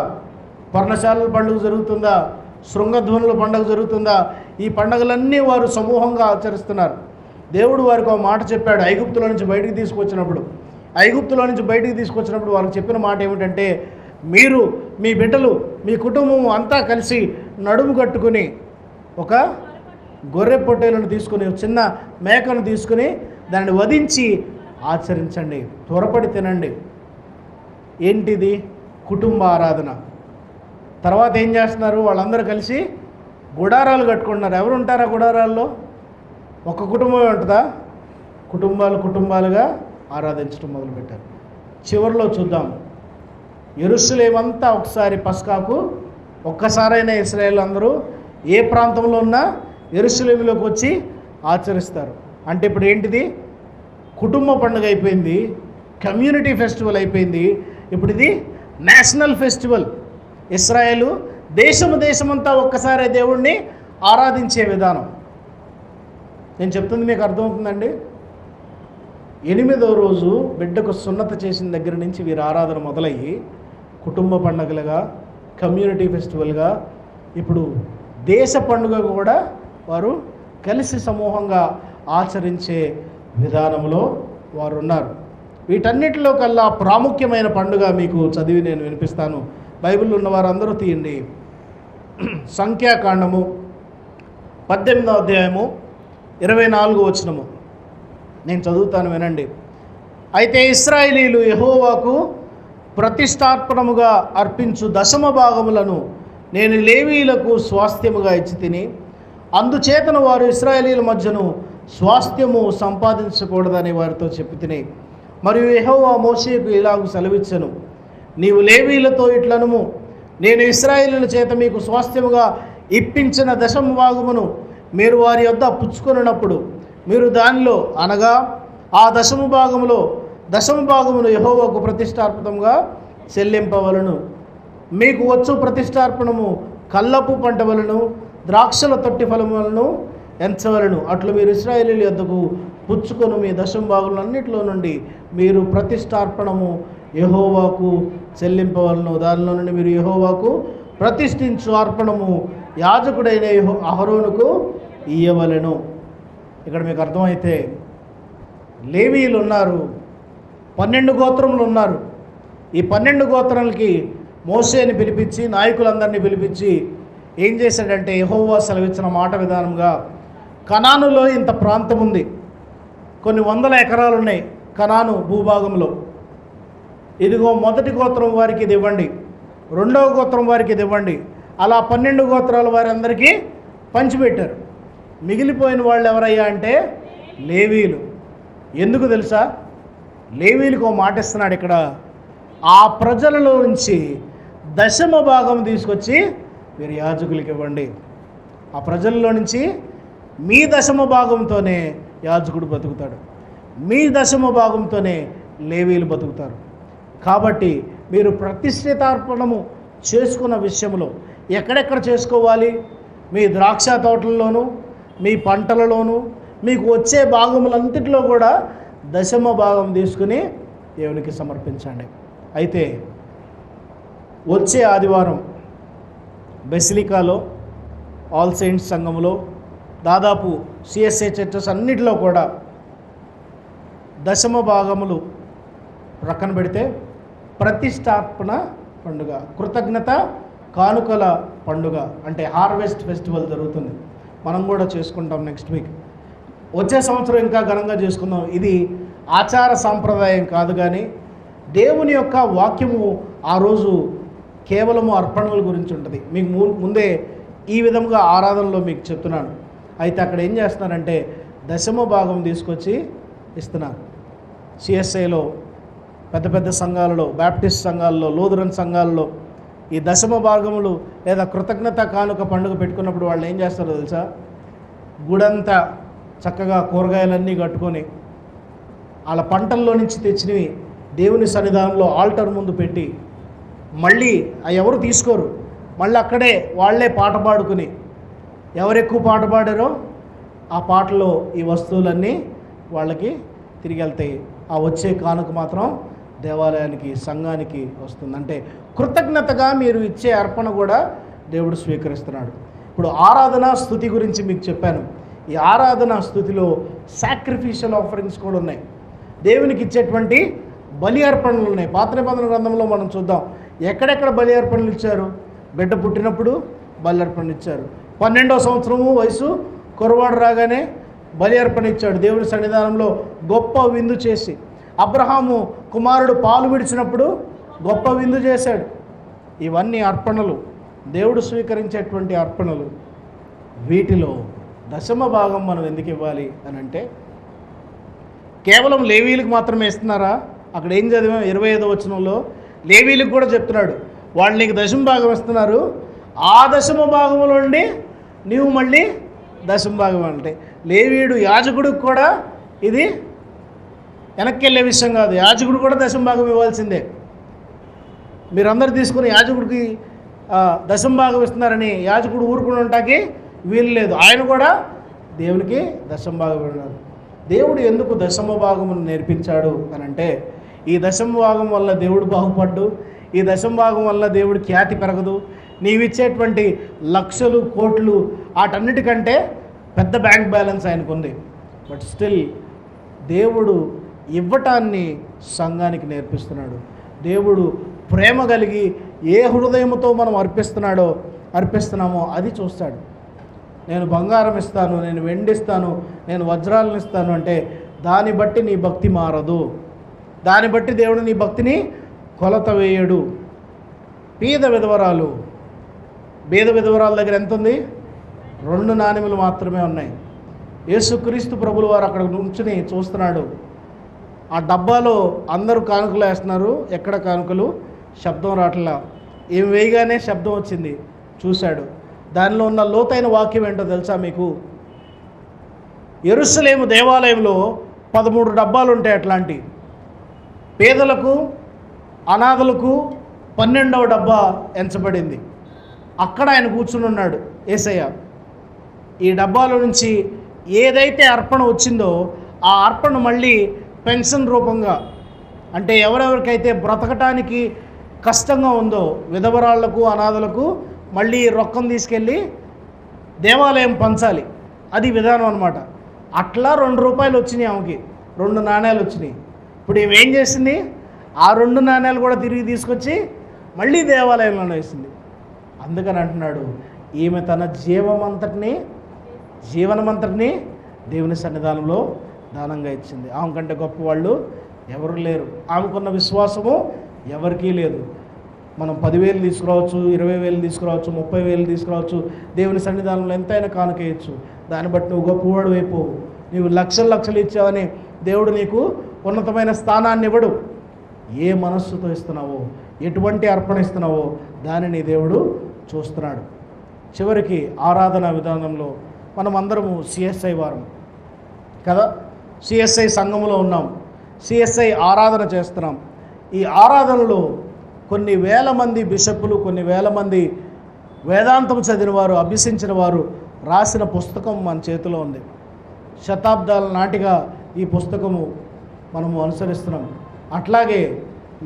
పర్ణశాలల పండుగ జరుగుతుందా? శృంగధ్వనుల పండుగ జరుగుతుందా? ఈ పండుగలన్నీ వారు సమూహంగా ఆచరిస్తున్నారు. దేవుడు వారికి ఒక మాట చెప్పాడు. ఐగుప్తులో నుంచి బయటికి తీసుకొచ్చినప్పుడు వారికి చెప్పిన మాట ఏమిటంటే, మీరు, మీ బిడ్డలు, మీ కుటుంబం అంతా కలిసి నడుము కట్టుకుని ఒక గొర్రె పొట్టేలను తీసుకుని, చిన్న మేకను తీసుకుని దాన్ని వధించి ఆచరించండి, త్వరపడి తినండి. ఏంటిది? కుటుంబ ఆరాధన. తర్వాత ఏం చేస్తున్నారు? వాళ్ళందరూ కలిసి గుడారాలు కట్టుకుంటున్నారు. ఎవరు ఉంటారా గుడారాల్లో? ఒక కుటుంబమే ఉంటుందా? కుటుంబాలుగా ఆరాధించడం మొదలుపెట్టారు. చివరిలో చూద్దాం, యెరూషలేమంతా ఒకసారి పస్కాకు ఒక్కసారైనా ఇశ్రాయేలు అందరూ ఏ ప్రాంతంలో ఉన్నా యెరూషలేములోకి వచ్చి ఆచరిస్తారు. అంటే ఇప్పుడు ఏంటిది? కుటుంబ పండుగ అయిపోయింది, కమ్యూనిటీ ఫెస్టివల్ అయిపోయింది. ఇప్పుడు ఇది నేషనల్ ఫెస్టివల్. ఇశ్రాయేలు దేశమంతా ఒక్కసారి దేవుణ్ణి ఆరాధించే విధానం. నేను చెప్తుంది మీకు అర్థమవుతుందండి? 8వ రోజు బిడ్డకు సున్నత చేసిన దగ్గర నుంచి వీరి ఆరాధన మొదలయ్యి కుటుంబ పండుగలుగా, కమ్యూనిటీ ఫెస్టివల్గా, ఇప్పుడు దేశ పండుగ కూడా వారు కలిసి సమూహంగా ఆచరించే విధానంలో వారు ఉన్నారు. వీటన్నిటిలో కల్లా ప్రాముఖ్యమైన పండుగ మీకు చదివి నేను వినిపిస్తాను. బైబిల్లో ఉన్న వారందరూ తీయండి. సంఖ్యాకాండము 18వ అధ్యాయము 24వ వచనము నేను చదువుతాను, వినండి. అయితే ఇశ్రాయేలీలు యెహోవాకు ప్రతిష్టార్పణముగా అర్పించు దశమ భాగములను నేను లేవీయులకు స్వాస్థ్యముగా ఇచ్చి తిని, అందుచేతను వారు ఇశ్రాయేలీల మధ్యను స్వాస్థ్యము సంపాదించకూడదని వారితో చెప్పి తిని, మరియు యెహోవా మోషేకు ఇలాగు సెలవిచ్చెను, నీవు లేవీయులతో ఇట్లనుము, నేను ఇశ్రాయేలీయుల చేత మీకు స్వాస్థ్యముగా ఇప్పించిన దశమ భాగమును మీరు వారి యొద్ద పుచ్చుకొనినప్పుడు మీరు దానిలో, అనగా ఆ దశమ భాగమును యెహోవాకు ప్రతిష్టార్పణంగా చెల్లింపవలను. మీకు వచ్చు ప్రతిష్టార్పణము కల్లపు పంట వలను, ద్రాక్షల తొట్టి ఫలము వలను ఎంచవలను. అట్లు మీరు ఇశ్రాయేలీయుల యొద్దకు పుచ్చుకొని మీ దశమ భాగములన్నిటిలో నుండి మీరు ప్రతిష్టార్పణము యెహోవాకు చెల్లింపవలను. దానిలో నుండి మీరు యెహోవాకు ప్రతిష్ఠించు అర్పణము యాజకుడైన అహరోనుకు ఇయ్యవలెను. ఇక్కడ మీకు అర్థమైతే, లేవీయులు ఉన్నారు, 12 గోత్రములు ఉన్నారు. ఈ 12 గోత్రాలకి మోషేని పిలిపించి, నాయకులందరినీ పిలిపించి ఏం చేశాడంటే, యెహోవా సెలవిచ్చిన మాట విధానంగా, కనానులో ఇంత ప్రాంతం ఉంది, కొన్ని వందల ఎకరాలు ఉన్నాయి కనాను భూభాగంలో. ఇదిగో మొదటి గోత్రం వారికి ఇది ఇవ్వండి, రెండవ గోత్రం వారికి ఇది ఇవ్వండి. అలా 12 గోత్రాల వారందరికీ పంచిపెట్టారు. మిగిలిపోయిన వాళ్ళు ఎవరయ్యా అంటే లేవీయులు. ఎందుకు తెలుసా? లేవీలకు ఓ మాట ఇస్తున్నాడు ఇక్కడ, ఆ ప్రజలలో నుంచి దశమ భాగం తీసుకొచ్చి మీరు యాజకులకి ఇవ్వండి. ఆ ప్రజల్లో నుంచి మీ దశమ భాగంతోనే యాజకుడు బతుకుతాడు, మీ దశమ భాగంతోనే లేవీలు బతుకుతారు. కాబట్టి మీరు ప్రతిష్ఠితార్పణము చేసుకున్న విషయంలో ఎక్కడెక్కడ చేసుకోవాలి? మీ ద్రాక్ష తోటల్లోనూ, మీ పంటలలోనూ, మీకు వచ్చే భాగములంతటిలో కూడా దశమ భాగం తీసుకుని దేవునికి సమర్పించండి. అయితే వచ్చే ఆదివారం బెసిలికాలో, ఆల్ సెయింట్స్ సంఘంలో, దాదాపు సిఎస్ఐ చర్చెస్ అన్నిటిలో కూడా దశమ భాగములు ప్రక్కన పెడితే ప్రతిష్టాపన పండుగ, కృతజ్ఞత కానుకల పండుగ అంటే హార్వెస్ట్ ఫెస్టివల్ జరుగుతుంది. మనం కూడా చేసుకుంటాం నెక్స్ట్ వీక్. వచ్చే సంవత్సరం ఇంకా ఘనంగా చేసుకుందాం. ఇది ఆచార సాంప్రదాయం కాదు, కానీ దేవుని యొక్క వాక్యము ఆ రోజు కేవలము అర్పణల గురించి ఉంటుంది. మీకు ముందే ఈ విధంగా ఆరాధనలో మీకు చెప్తున్నాను. అయితే అక్కడ ఏం చేస్తున్నారంటే దశమ భాగం తీసుకొచ్చి ఇస్తున్నారు. సిఎస్ఐలో, పెద్ద పెద్ద సంఘాలలో, బ్యాప్టిస్ట్ సంఘాలలో, లూథరన్ సంఘాలలో ఈ దశమ భాగములు లేదా కృతజ్ఞత కానుక పండుగ పెట్టుకున్నప్పుడు వాళ్ళు ఏం చేస్తారో తెలుసా? గుడంతా చక్కగా కూరగాయలన్నీ కట్టుకొని వాళ్ళ పంటల్లో నుంచి తెచ్చినవి దేవుని సన్నిధానంలో ఆల్టర్ ముందు పెట్టి, మళ్ళీ ఎవరు తీసుకోరు, మళ్ళీ అక్కడే వాళ్ళే పాట పాడుకుని ఎవరు ఎక్కువ పాట పాడారో ఆ పాటలో ఈ వస్తువులన్నీ వాళ్ళకి తిరిగి వెళ్తాయి. ఆ వచ్చే కానుక మాత్రం దేవాలయానికి, సంఘానికి వస్తుంది. అంటే కృతజ్ఞతగా మీరు ఇచ్చే అర్పణ కూడా దేవుడు స్వీకరిస్తున్నాడు. ఇప్పుడు ఆరాధన స్తుతి గురించి మీకు చెప్పాను. ఈ ఆరాధన స్తుతిలో సాక్రిఫిషియల్ ఆఫరింగ్స్ కూడా ఉన్నాయి. దేవునికి ఇచ్చేటువంటి బలి అర్పణలు ఉన్నాయి. పాత నిబంధన గ్రంథంలో మనం చూద్దాం ఎక్కడెక్కడ బలి అర్పణలు ఇచ్చారు. బిడ్డ పుట్టినప్పుడు బలి అర్పణ ఇచ్చారు. 12వ సంవత్సరము వయసు కురవాడు రాగానే బలి అర్పణ ఇచ్చాడు. దేవుని సన్నిధానంలో గొప్ప విందు చేసి, అబ్రహాము కుమారుడు పాలు విడిచినప్పుడు గొప్ప విందు చేశాడు. ఇవన్నీ అర్పణలు, దేవుడు స్వీకరించేటువంటి అర్పణలు. వీటిలో దశమ భాగం మనం ఎందుకు ఇవ్వాలి అని అంటే, కేవలం లేవీలకు మాత్రమే ఇస్తున్నారా? అక్కడ ఏం చదివాం 25వ వచనంలో లేవీలకు కూడా చెప్తున్నాడు, వాళ్ళు నీకు దశమ భాగం ఇస్తున్నారు, ఆ దశమ భాగంలో నుండి నీవు మళ్ళీ దశమ భాగం. అంటే లేవీయుడు యాజకుడికి కూడా ఇది వెనక్కి వెళ్ళే విషయం కాదు. యాజకుడు కూడా దశమ భాగం ఇవ్వాల్సిందే. మీరందరూ తీసుకుని యాజకుడికి దశమ భాగం ఇస్తున్నారని యాజకుడు ఊరుకుని ఉంటాకి వీలు లేదు. ఆయన కూడా దేవునికి దశమ భాగం ఇవ్వడు. దేవుడు ఎందుకు దశమ భాగమును నేర్పించాడు అని అంటే, ఈ దశమ భాగం వల్ల దేవుడు బాగుపడ్డు, ఈ దశమ భాగం వల్ల దేవుడి ఖ్యాతి పెరగదు. నీవిచ్చేటువంటి లక్షలు, కోట్లు వాటన్నిటికంటే పెద్ద బ్యాంక్ బ్యాలెన్స్ ఆయనకు ఉంది. బట్ స్టిల్ దేవుడు ఇవ్వటాన్ని సంఘానికి నేర్పిస్తున్నాడు. దేవుడు ప్రేమ కలిగి ఏ హృదయంతో మనం అర్పిస్తున్నామో అది చూస్తాడు. నేను బంగారం ఇస్తాను, నేను వెండి ఇస్తాను, నేను వజ్రాలను ఇస్తాను అంటే దాన్ని బట్టి నీ భక్తి మారదు. దాన్ని బట్టి దేవుడు నీ భక్తిని కొలత వేయడు. బీద విధవరాల దగ్గర ఎంత ఉంది? 2 నాణెములు మాత్రమే ఉన్నాయి. యేసుక్రీస్తు ప్రభులు వారు అక్కడ నుంచుని చూస్తున్నాడు. ఆ డబ్బాలో అందరూ కానుకలు వేస్తున్నారు, ఎక్కడ కానుకలు శబ్దం రావట్లా. ఏం వేయగానే శబ్దం వచ్చింది, చూశాడు. దానిలో ఉన్న లోతైన వాక్యం ఏంటో తెలుసా మీకు? యెరూషలేము దేవాలయంలో 13 డబ్బాలు ఉంటాయి. అట్లాంటి పేదలకు, అనాథలకు 12వ డబ్బా ఎంచబడింది. అక్కడ ఆయన కూర్చుని ఉన్నాడు యేసయ్య. ఈ డబ్బాలో నుంచి ఏదైతే అర్పణ వచ్చిందో ఆ అర్పణ మళ్ళీ పెన్షన్ రూపంగా, అంటే ఎవరెవరికైతే బ్రతకటానికి కష్టంగా ఉందో విధవరాళ్లకు, అనాథలకు మళ్ళీ రొక్కం తీసుకెళ్ళి దేవాలయం పంచాలి. అది విధానం అనమాట. అట్లా 2 రూపాయలు వచ్చినాయి ఆమెకి, 2 నాణ్యాలు వచ్చినాయి. ఇప్పుడు ఈమె ఏం చేసింది? ఆ 2 నాణ్యాలు కూడా తిరిగి తీసుకొచ్చి మళ్ళీ దేవాలయంలోనే వేసింది. అందుకని అంటున్నాడు, ఈమె తన జీవనమంతటిని దేవుని సన్నిధానంలో దానంగా ఇచ్చింది. ఆమె కంటే గొప్ప వాళ్ళు ఎవరు లేరు. ఆమెకున్న విశ్వాసము ఎవరికీ లేదు. మనం 10,000 తీసుకురావచ్చు, 20,000 తీసుకురావచ్చు, 30,000 తీసుకురావచ్చు. దేవుని సన్నిధానంలో ఎంతైనా కానుకేయచ్చు. దాన్ని బట్టి నువ్వు గొప్పవాడు అయిపోవు. నీవు లక్షలు ఇచ్చావని దేవుడు నీకు ఉన్నతమైన స్థానాన్ని ఇవ్వడు. ఏ మనస్సుతో ఇస్తున్నావో, ఎటువంటి అర్పణ ఇస్తున్నావో దానిని దేవుడు చూస్తున్నాడు. చివరికి ఆరాధన విధానంలో మనం అందరము సిఎస్ఐ వారం కదా, సిఎస్ఐ సంఘంలో ఉన్నాం, సిఎస్ఐ ఆరాధన చేస్తున్నాం. ఈ ఆరాధనలో కొన్ని వేల మంది బిషప్పులు, కొన్ని వేల మంది వేదాంతం చదివిన వారు, అభ్యసించిన వారు రాసిన పుస్తకం మన చేతిలో ఉంది. శతాబ్దాల నాటిగా ఈ పుస్తకము మనము అనుసరిస్తున్నాం. అట్లాగే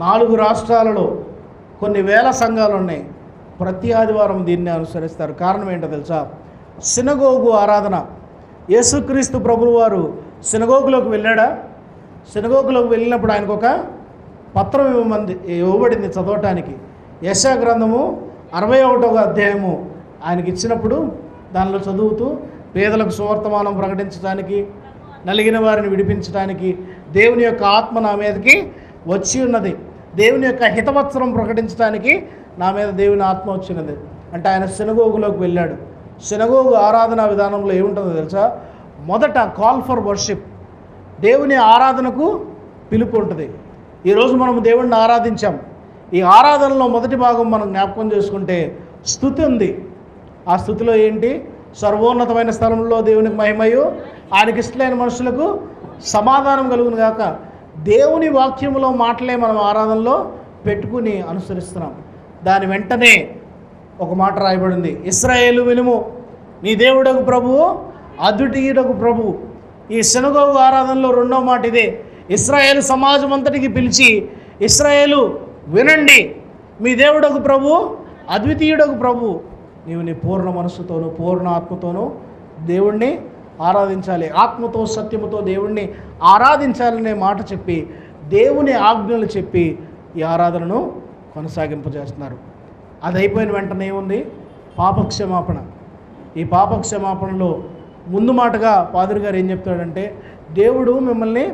4 రాష్ట్రాలలో కొన్ని వేల సంఘాలు ఉన్నాయి. ప్రతి ఆదివారం దీన్ని అనుసరిస్తారు. కారణం ఏంటో తెలుసా? సినగోగు ఆరాధన. యేసుక్రీస్తు ప్రభువు వారు సినగోగులోకి వెళ్ళాడా? సినగోగులోకి వెళ్ళినప్పుడు ఆయనకు ఒక పత్రం ఇవ్వబడింది చదవటానికి. యెషయా గ్రంథము 61వ అధ్యాయము ఆయనకి ఇచ్చినప్పుడు దానిలో చదువుతూ పేదలకు సువర్తమానం ప్రకటించడానికి, నలిగిన వారిని విడిపించడానికి దేవుని యొక్క ఆత్మ నా మీదకి వచ్చి ఉన్నది, దేవుని యొక్క హితవత్సరం ప్రకటించడానికి నా మీద దేవుని ఆత్మ వచ్చినది అంటే ఆయన సినగోగులోకి వెళ్ళాడు. సినగోగు ఆరాధన విధానంలో ఏముంటుందో తెలుసా? మొదట కాల్ ఫర్ వర్షిప్, దేవుని ఆరాధనకు పిలుపు ఉంటుంది. ఈరోజు మనం దేవుణ్ణి ఆరాధించాం. ఈ ఆరాధనలో మొదటి భాగం మనం జ్ఞాపకం చేసుకుంటే స్తుతి ఉంది. ఆ స్తుతిలో ఏంటి? సర్వోన్నతమైన స్థలంలో దేవునికి మహిమయు, ఆయనకి ఇష్టమైన మనుషులకు సమాధానం కలుగును గాక. దేవుని వాక్యములో మాటలే మనం ఆరాధనలో పెట్టుకుని అనుసరిస్తున్నాం. దాని వెంటనే ఒక మాట రాయబడింది, ఇశ్రాయేలు వినుము, నీ దేవుడకు ప్రభువు, అద్వితీయుడకు ప్రభువు. ఈ సినగోగు ఆరాధనలో రెండో మాట ఇదే. ఇశ్రాయేలు సమాజం అంతటికి పిలిచి, ఇశ్రాయేలు వినండి, మీ దేవుడకు ప్రభువు, అద్వితీయుడకు ప్రభువు. నీవు నీ పూర్ణ మనస్సుతోనూ పూర్ణ ఆత్మతోనూ దేవుణ్ణి ఆరాధించాలి, ఆత్మతో సత్యముతో దేవుణ్ణి ఆరాధించాలనే మాట చెప్పి, దేవుని ఆజ్ఞలు చెప్పి ఈ ఆరాధనను కొనసాగింపజేస్తున్నారు. అది అయిపోయిన వెంటనే ఏముంది? పాపక్షమాపణ. ఈ పాపక్షమాపణలో ముందు మాటగా పాదిరి గారు ఏం చెప్తాడంటే, దేవుడు మిమ్మల్ని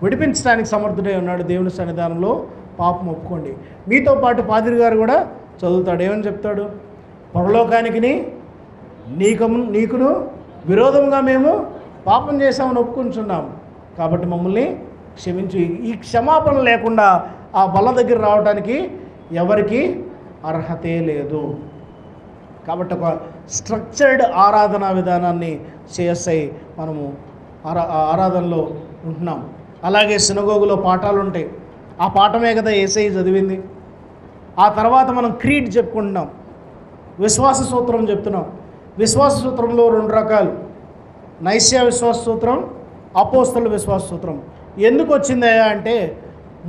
విడిపించడానికి సమర్థుడై ఉన్నాడు, దేవుని సన్నిధానంలో పాపం ఒప్పుకోండి. మీతో పాటు పాదిరి గారు కూడా చదువుతాడు. ఏమని చెప్తాడు? పరలోకానికి నీకును విరోధంగా మేము పాపం చేశామని ఒప్పుకుంటున్నాం, కాబట్టి మమ్మల్ని క్షమించు. ఈ క్షమాపణ లేకుండా ఆ బల్ల దగ్గర రావడానికి ఎవరికి అర్హతే లేదు. కాబట్టి ఒక స్ట్రక్చర్డ్ ఆరాధనా విధానాన్ని సిఎస్ఐ మనము ఆరాధనలో ఉంటున్నాం. అలాగే సినగోగులో పాఠాలు ఉంటాయి. ఆ పాఠమే కదా యేసయ్య చదివింది. ఆ తర్వాత మనం క్రీడ్ చెప్పుకుంటున్నాం, విశ్వాస సూత్రం చెప్తున్నాం. విశ్వాస సూత్రంలో 2 రకాలు, నైస్య విశ్వాస సూత్రం, అపోస్తల విశ్వాస సూత్రం. ఎందుకు వచ్చిందయ్యా అంటే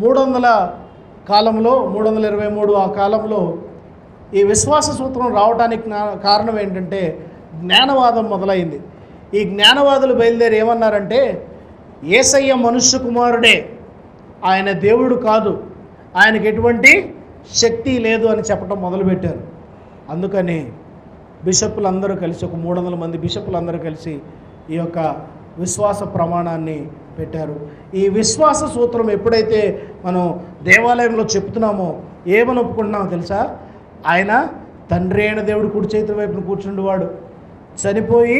300 కాలంలో 323 ఆ కాలంలో ఈ విశ్వాస సూత్రం రావడానికి కారణం ఏంటంటే జ్ఞానవాదం మొదలైంది. ఈ జ్ఞానవాదులు బయలుదేరి ఏమన్నారంటే, యేసయ్య మనుష్య కుమారుడే, ఆయన దేవుడు కాదు, ఆయనకి ఎటువంటి శక్తి లేదు అని చెప్పడం మొదలుపెట్టారు. అందుకని బిషప్పులందరూ కలిసి, ఒక 300 మంది బిషప్పులందరూ కలిసి ఈ యొక్క విశ్వాస ప్రమాణాన్ని పెట్టారు. ఈ విశ్వాస సూత్రం ఎప్పుడైతే మనం దేవాలయంలో చెప్తున్నామో ఏమని ఒప్పుకుంటున్నామో తెలుసా? ఆయన తండ్రి అయిన దేవుడు కుడి చేతి వైపున కూర్చుండేవాడు, చనిపోయి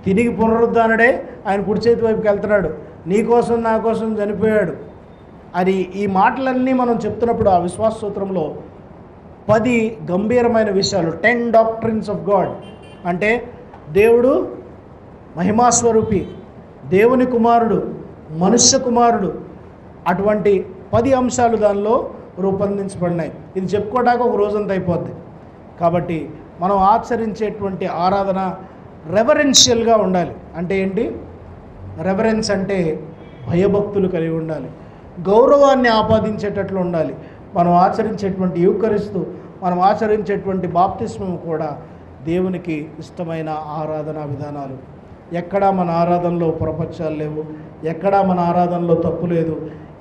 తిరిగి పునరుద్ధానుడే ఆయన కుడి చేతి వైపుకి వెళ్తున్నాడు, నీ కోసం నా కోసం చనిపోయాడు అని ఈ మాటలన్నీ మనం చెప్తున్నప్పుడు ఆ విశ్వాస సూత్రంలో 10 గంభీరమైన విషయాలు, 10 డాక్ట్రిన్స్ ఆఫ్ గాడ్ అంటే దేవుడు మహిమాస్వరూపి, దేవుని కుమారుడు, మనుష్య కుమారుడు, అటువంటి 10 అంశాలు దానిలో రూపొందించబడినాయి. ఇది చెప్పుకోవడానికి ఒక రోజంతా అయిపోద్ది. కాబట్టి మనం ఆచరించేటువంటి ఆరాధన రెవరెన్షియల్గా ఉండాలి. అంటే ఏంటి? రెవరెన్స్ అంటే భయభక్తులు కలిగి ఉండాలి, గౌరవాన్ని ఆపాదించేటట్లు ఉండాలి. మనం ఆచరించేటువంటి యూకరిస్తూ, మనం ఆచరించేటువంటి బాప్తిస్మం కూడా దేవునికి ఇష్టమైన ఆరాధనా విధానాలు. ఎక్కడా మన ఆరాధనలో పొరపక్షాలు లేవు, ఎక్కడా మన ఆరాధనలో తప్పు లేదు.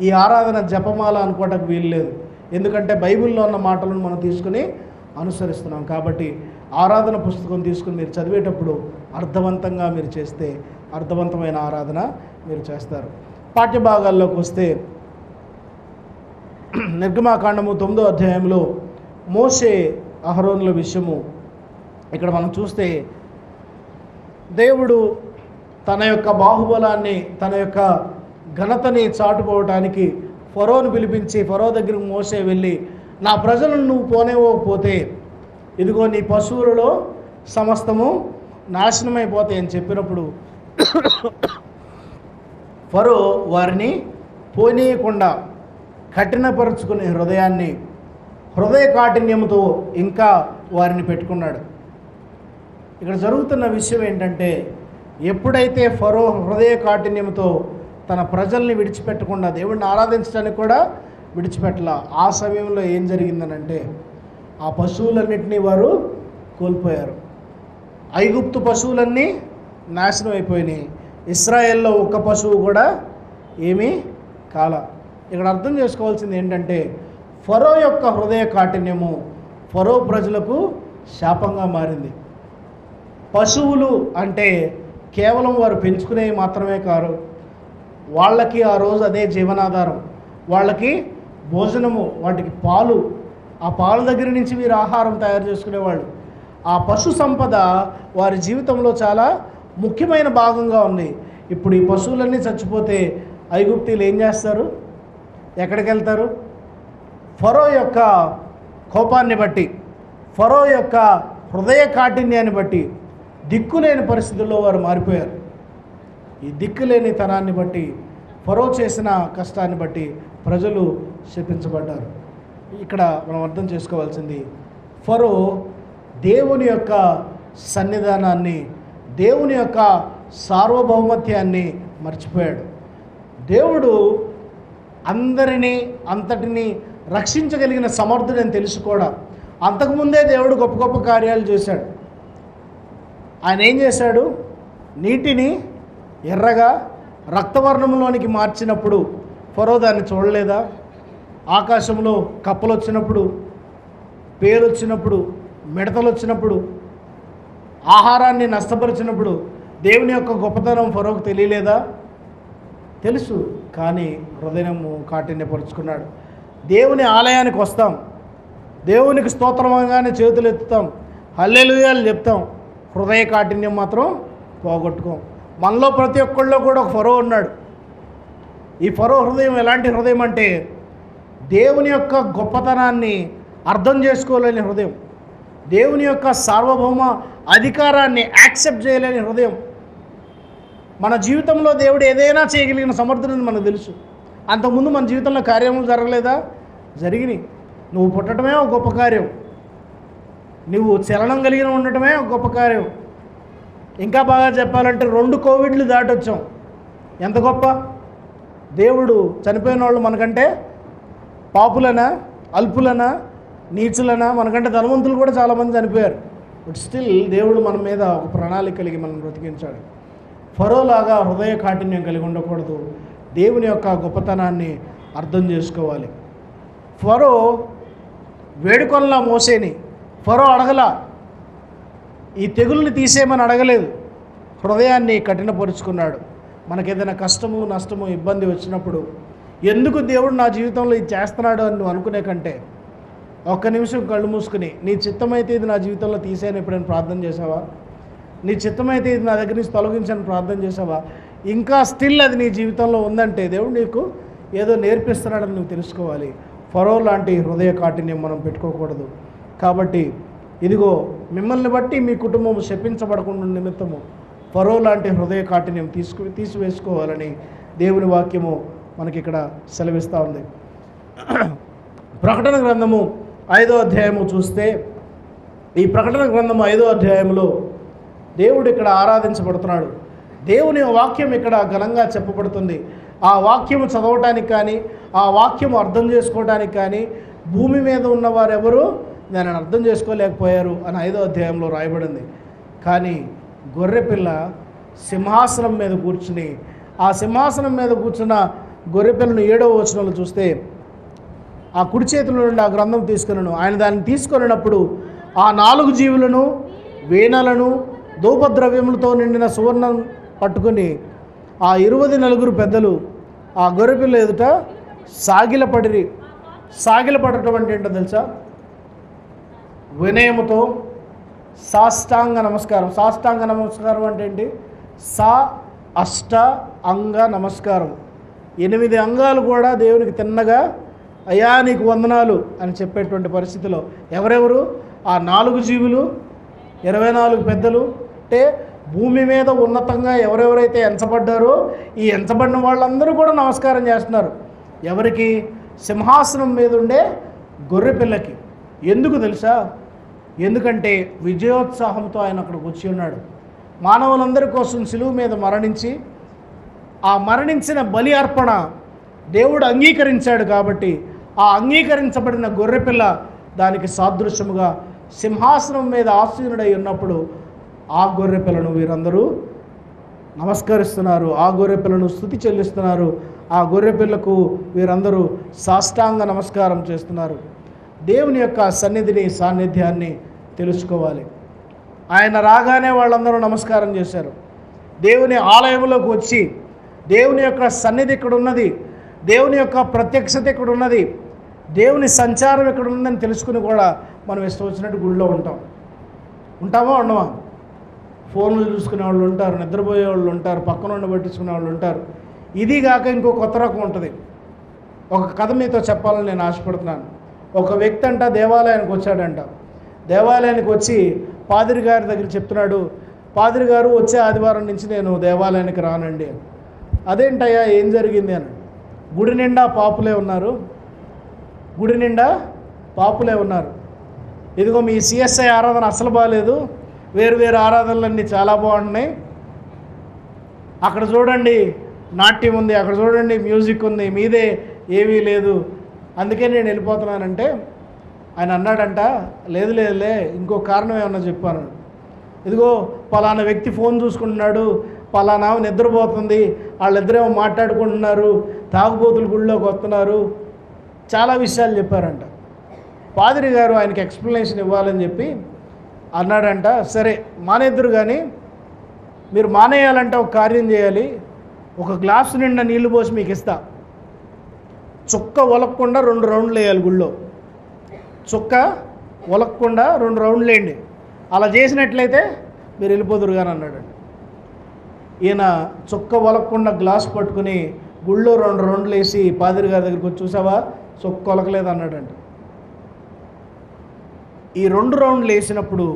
ఈ ఆరాధన జపమాల అనుకోవడానికి వీలు లేదు, ఎందుకంటే బైబిల్లో ఉన్న మాటలను మనం తీసుకుని అనుసరిస్తున్నాం. కాబట్టి ఆరాధన పుస్తకం తీసుకుని మీరు చదివేటప్పుడు అర్థవంతంగా మీరు చేస్తే అర్థవంతమైన ఆరాధన మీరు చేస్తారు. పాఠ్యభాగాల్లోకి వస్తే నిర్గమాకాండము 9వ అధ్యాయంలో మోషే అహరోనుల విషయము ఇక్కడ మనం చూస్తే, దేవుడు తన యొక్క బాహుబలాన్ని, తన యొక్క ఘనతని చాటుకోవటానికి ఫరోను పిలిపించి ఫరో దగ్గరికి మోసే వెళ్ళి, నా ప్రజలను నువ్వు పోనేవ్వకపోతే ఇదిగో నీ పశువులలో సమస్తము నాశనమైపోతాయి అని చెప్పినప్పుడు ఫరో వారిని పోనీయకుండా కఠినపరుచుకునే హృదయ కాఠిన్యంతో ఇంకా వారిని పెట్టుకున్నాడు. ఇక్కడ జరుగుతున్న విషయం ఏంటంటే, ఎప్పుడైతే ఫరో హృదయ కాఠిన్యంతో తన ప్రజల్ని విడిచిపెట్టకుండా దేవుడిని ఆరాధించడానికి కూడా విడిచిపెట్టలా, ఆ సమయంలో ఏం జరిగిందనంటే ఆ పశువులన్నింటినీ వారు కోల్పోయారు. ఐగుప్తు పశువులన్నీ నాశనం అయిపోయినాయి. ఇశ్రాయేల్లో ఒక్క పశువు కూడా ఏమీ కాల. ఇక్కడ అర్థం చేసుకోవాల్సింది ఏంటంటే, ఫరో యొక్క హృదయ కాఠిన్యము ఫరో ప్రజలకు శాపంగా మారింది. పశువులు అంటే కేవలం వారు పెంచుకునేవి మాత్రమే కాదు, వాళ్ళకి ఆ రోజు అదే జీవనాధారం, వాళ్ళకి భోజనము, వాటికి పాలు, ఆ పాల దగ్గర నుంచి వీరు ఆహారం తయారు చేసుకునేవాళ్ళు. ఆ పశు సంపద వారి జీవితంలో చాలా ముఖ్యమైన భాగంగా ఉంది. ఇప్పుడు ఈ పశువులన్నీ చచ్చిపోతే ఐగుప్తీలు ఏం చేస్తారు? ఎక్కడికి వెళ్తారు? ఫరో యొక్క కోపాన్ని బట్టి, ఫరో యొక్క హృదయ కాఠిన్యాన్ని బట్టి దిక్కులేని పరిస్థితుల్లో వారు మారిపోయారు. ఈ దిక్కులేని తనాన్ని బట్టి, ఫరో చేసిన కష్టాన్ని బట్టి ప్రజలు శపించబడ్డారు. ఇక్కడ మనం అర్థం చేసుకోవాల్సింది, ఫరో దేవుని యొక్క సన్నిధానాన్ని, దేవుని యొక్క సార్వభౌమత్యాన్ని మర్చిపోయాడు. దేవుడు అందరినీ అంతటినీ రక్షించగలిగిన సమర్థుడని తెలుసు కూడా. అంతకుముందే దేవుడు గొప్ప గొప్ప కార్యాలు చేశాడు. ఆయన ఏం చేశాడు? నీటిని ఎర్రగా రక్తవర్ణంలోనికి మార్చినప్పుడు ఫరో దాన్ని చూడలేదా? ఆకాశంలో కప్పలు వచ్చినప్పుడు, పేరు వచ్చినప్పుడు, మిడతలు వచ్చినప్పుడు, ఆహారాన్ని నష్టపరిచినప్పుడు దేవుని యొక్క గొప్పతనం ఫరోకు తెలియలేదా? తెలుసు, కానీ హృదయము కాఠిన్యపరుచుకున్నాడు. దేవుని ఆలయానికి వస్తాం, దేవునికి స్తోత్రమంగానే చేతులు ఎత్తుతాం, హల్లెలూయాలు చెప్తాం, హృదయ కాఠిన్యం మాత్రం పోగొట్టుకోం. మనలో ప్రతి ఒక్కళ్ళలో కూడా ఒక ఫరో ఉన్నాడు. ఈ ఫరో హృదయం ఎలాంటి హృదయం అంటే, దేవుని యొక్క గొప్పతనాన్ని అర్థం చేసుకోలేని హృదయం, దేవుని యొక్క సార్వభౌమ అధికారాన్ని యాక్సెప్ట్ చేయలేని హృదయం. మన జీవితంలో దేవుడు ఏదైనా చేయగలిగిన సమర్థుడని మనకు తెలుసు. అంతకుముందు మన జీవితంలో కార్యములు జరగలేదా? జరిగినాయి. నువ్వు పుట్టడమే ఒక గొప్ప కార్యం, నువ్వు చలనం కలిగిన ఉండటమే ఒక గొప్ప కార్యం. ఇంకా బాగా చెప్పాలంటే 2 కోవిడ్లు దాటొచ్చాం. ఎంత గొప్ప! దేవుడు చనిపోయిన వాళ్ళు మనకంటే పాపులనా, అల్పులనా, నీచులనా? మనకంటే ధనవంతులు కూడా చాలామంది చనిపోయారు. బట్ స్టిల్ దేవుడు మన మీద ఒక ప్రణాళిక కలిగి మనం బ్రతికించాడు. ఫరోలాగా హృదయ కాఠిన్యం కలిగి ఉండకూడదు. దేవుని యొక్క గొప్పతనాన్ని అర్థం చేసుకోవాలి. ఫరో వేడుకొనలా మోసేని. ఫరో అడగలా, ఈ తెగుల్ని తీసేయమని అడగలేదు. హృదయాన్ని కఠినపరుచుకున్నాడు. మనకేదైనా కష్టము, నష్టము, ఇబ్బంది వచ్చినప్పుడు ఎందుకు దేవుడు నా జీవితంలో ఇది చేస్తున్నాడు అని నువ్వు అనుకునే కంటే, ఒక్క నిమిషం కళ్ళు మూసుకుని, నీ చిత్తమైతే ఇది నా జీవితంలో తీసేయని ఎప్పుడైనా ప్రార్థన చేసావా? నీ చిత్తమైతే ఇది నా దగ్గర నుంచి తొలగించని ప్రార్థన చేసావా? ఇంకా స్టిల్ అది నీ జీవితంలో ఉందంటే దేవుడు నీకు ఏదో నేర్పిస్తున్నాడని నువ్వు తెలుసుకోవాలి. ఫరో లాంటి హృదయ కాఠిన్యం మనం పెట్టుకోకూడదు. కాబట్టి ఇదిగో మిమ్మల్ని బట్టి మీ కుటుంబం శపించబడకుండా నిమిత్తము ఫరో లాంటి హృదయ కాఠిన్యం తీసివేసుకోవాలని దేవుని వాక్యము మనకి ఇక్కడ సెలవిస్తూ ఉంది. ప్రకటన గ్రంథము 5వ అధ్యాయము చూస్తే, ఈ ప్రకటన గ్రంథము 5వ అధ్యాయంలో దేవుడు ఇక్కడ ఆరాధించబడుతున్నాడు. దేవుని వాక్యం ఇక్కడ ఘనంగా చెప్పబడుతుంది. ఆ వాక్యము చదవటానికి కానీ, ఆ వాక్యము అర్థం చేసుకోవడానికి కానీ భూమి మీద ఉన్నవారెవరూ దానిని అర్థం చేసుకోలేకపోయారు అని 5వ అధ్యాయంలో రాయబడింది. కానీ గొర్రెపిల్ల సింహాసనం మీద కూర్చుని, ఆ సింహాసనం మీద కూర్చున్న గొర్రెపిల్లను 7వ వచనంలో చూస్తే, ఆ కుడి చేతిలో నుండి ఆ గ్రంథం తీసుకున్నాను. ఆయన దాన్ని తీసుకొనినప్పుడు ఆ 4 జీవులను, వీణలను, ధూపద్రవ్యములతో నిండిన సువర్ణం పట్టుకుని ఆ 24 పెద్దలు ఆ గొర్రెపిల్ల ఎదుట సాగిలపడిరి. సాగిలపడటం అంటే ఏంటో తెలుసా? వినయముతో సాష్టాంగ నమస్కారం. సాష్టాంగ నమస్కారం అంటే ఏంటి? సా అష్ట అంగ నమస్కారం. 8 అంగాలు కూడా దేవునికి తిన్నగా అయ్యా నీకు వందనాలు అని చెప్పేటువంటి పరిస్థితిలో ఎవరెవరు? ఆ 4 జీవులు, 24 పెద్దలు. అంటే భూమి మీద ఉన్నతంగా ఎవరెవరైతే ఎంచబడ్డారో ఈ ఎంచబడిన వాళ్ళందరూ కూడా నమస్కారం చేస్తున్నారు. ఎవరికి? సింహాసనం మీద ఉండే గొర్రెపిల్లకి. ఎందుకు తెలుసా? ఎందుకంటే విజయోత్సాహంతో ఆయన అక్కడికి వచ్చి ఉన్నాడు. మానవులందరి కోసం సిలువ మీద మరణించి ఆ మరణించిన బలి అర్పణ దేవుడు అంగీకరించాడు. కాబట్టి ఆ అంగీకరించబడిన గొర్రెపిల్ల దానికి సాదృశ్యముగా సింహాసనం మీద ఆసీనుడై ఉన్నప్పుడు ఆ గొర్రెపిల్లను వీరందరూ నమస్కరిస్తున్నారు, ఆ గొర్రెపిల్లను స్తుతి చెల్లిస్తున్నారు, ఆ గొర్రెపిల్లకు వీరందరూ సాష్టాంగ నమస్కారం చేస్తున్నారు. దేవుని యొక్క సన్నిధిని, సాన్నిధ్యాన్ని తెలుసుకోవాలి. ఆయన రాగానే వాళ్ళందరూ నమస్కారం చేశారు. దేవుని ఆలయంలోకి వచ్చి దేవుని యొక్క సన్నిధి ఇక్కడ ఉన్నది, దేవుని యొక్క ప్రత్యక్షత ఇక్కడ ఉన్నది, దేవుని సంచారం ఇక్కడ ఉందని తెలుసుకుని కూడా మనం ఇష్టం వచ్చినట్టు గుడిలో ఉంటామా ఉండమా? ఫోన్లు చూసుకునే వాళ్ళు ఉంటారు, నిద్రపోయే వాళ్ళు ఉంటారు, పక్కన ఉండి పట్టించుకునే వాళ్ళు ఉంటారు. ఇది కాక ఇంకో కొత్త రకం ఉంటుంది. ఒక కథ మీతో చెప్పాలని నేను ఆశపడుతున్నాను. ఒక వ్యక్తి అంట దేవాలయానికి వచ్చాడంట. దేవాలయానికి వచ్చి పాదిరి గారి దగ్గర చెప్తున్నాడు, పాదిరి గారు వచ్చే ఆదివారం నుంచి నేను దేవాలయానికి రానండి. అదేంటయ్యా ఏం జరిగింది అని. గుడి నిండా పాపులే ఉన్నారు. ఇదిగో మీ సిఎస్ఐ ఆరాధన అసలు బాగాలేదు, వేరు ఆరాధనలన్నీ చాలా బాగున్నాయి. అక్కడ చూడండి నాట్యం ఉంది, అక్కడ చూడండి మ్యూజిక్ ఉంది, మీదే ఏమీ లేదు, అందుకే నేను వెళ్ళిపోతున్నానంటే ఆయన అన్నాడంట, లేదులే ఇంకో కారణం ఏమన్నా చెప్పాను. ఇదిగో పలానా వ్యక్తి ఫోన్ చూసుకుంటున్నాడు, పలానా నిద్రపోతుంది, వాళ్ళిద్దరేమో మాట్లాడుకుంటున్నారు, తాగుబోతులు గుళ్ళోకి వస్తున్నారు, చాలా విషయాలు చెప్పారంట. పాదిరి గారు ఆయనకి ఎక్స్ప్లెనేషన్ ఇవ్వాలని చెప్పి అన్నాడంట, సరే మానేద్దరు కానీ మీరు మానేయాలంటే ఒక కార్యం చేయాలి, ఒక గ్లాసు నిండా నీళ్లు పోసి మీకు ఇస్తా, చుక్క ఒలక్కుండా 2 రౌండ్లు వేయాలి గుళ్ళో, చుక్క ఒలక్కుండా 2 రౌండ్లు వేయండి, అలా చేసినట్లయితే మీరు వెళ్ళిపోదురు కానీ అన్నాడండి. ఈయన చుక్క ఒలక్కుండా గ్లాస్ పట్టుకుని గుళ్ళో 2 రౌండ్లు వేసి పాదిరి గారి దగ్గరికి వచ్చి, చూసావా చుక్క ఒలకలేదు అన్నాడంట. ఈ 2 రౌండ్లు వేసినప్పుడు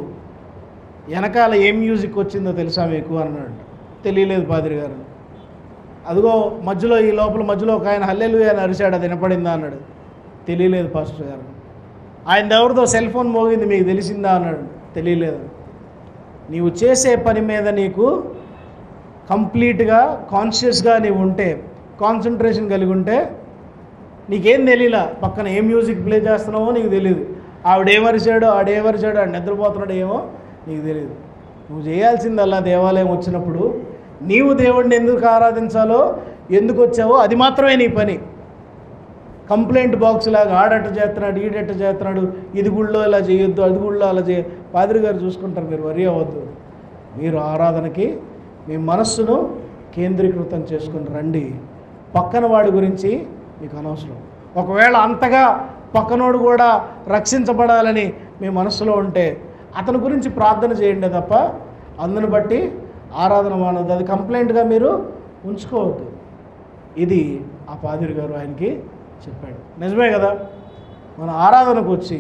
వెనకాల ఏం మ్యూజిక్ వచ్చిందో తెలుసా మీకు అన్నాడు. తెలియలేదు పాదిరి గారు. అదిగో ఈ మధ్యలో ఒక ఆయన హల్లెలూయా అని అరిచాడు, అది వినపడిందా అన్నాడు. తెలియలేదు పాస్టర్ గారు. ఆయన ఎవరితో సెల్ ఫోన్ మోగింది మీకు తెలిసిందా అన్నాడు. తెలియలేదు. నీవు చేసే పని మీద నీకు కంప్లీట్గా కాన్షియస్గా నీవు ఉంటే, కాన్సన్ట్రేషన్ కలిగి ఉంటే నీకేం తెలియలా, పక్కన ఏ మ్యూజిక్ ప్లే చేస్తున్నావో నీకు తెలియదు, ఆవిడేమరిచాడో ఆడు నిద్రపోతున్నాడు ఏమో నీకు తెలియదు. నువ్వు చేయాల్సిందల్లా దేవాలయం వచ్చినప్పుడు నీవు దేవుడిని ఎందుకు ఆరాధించాలో, ఎందుకు వచ్చావో అది మాత్రమే నీ పని. కంప్లైంట్ బాక్స్ లాగా ఆడట చేస్తున్నాడు, ఈడట చేస్తున్నాడు, ఇది గుళ్ళో ఇలా చేయొద్దు, అది గుళ్ళో అలా పాదిరి గారు చూసుకుంటారు, మీరు వరి అవ్వద్దు. మీరు ఆరాధనకి మీ మనస్సును కేంద్రీకృతం చేసుకుని రండి. పక్కన వాడి గురించి మీకు అనవసరం. ఒకవేళ అంతగా పక్కనోడు కూడా రక్షించబడాలని మీ మనస్సులో ఉంటే అతని గురించి ప్రార్థన చేయండి తప్ప అందుని బట్టి ఆరాధన మానవద్దు, అది కంప్లైంట్గా మీరు ఉంచుకోవద్దు. ఇది ఆ పాదిరి గారు ఆయనకి చెప్పాడు. నిజమే కదా. మన ఆరాధనకు వచ్చి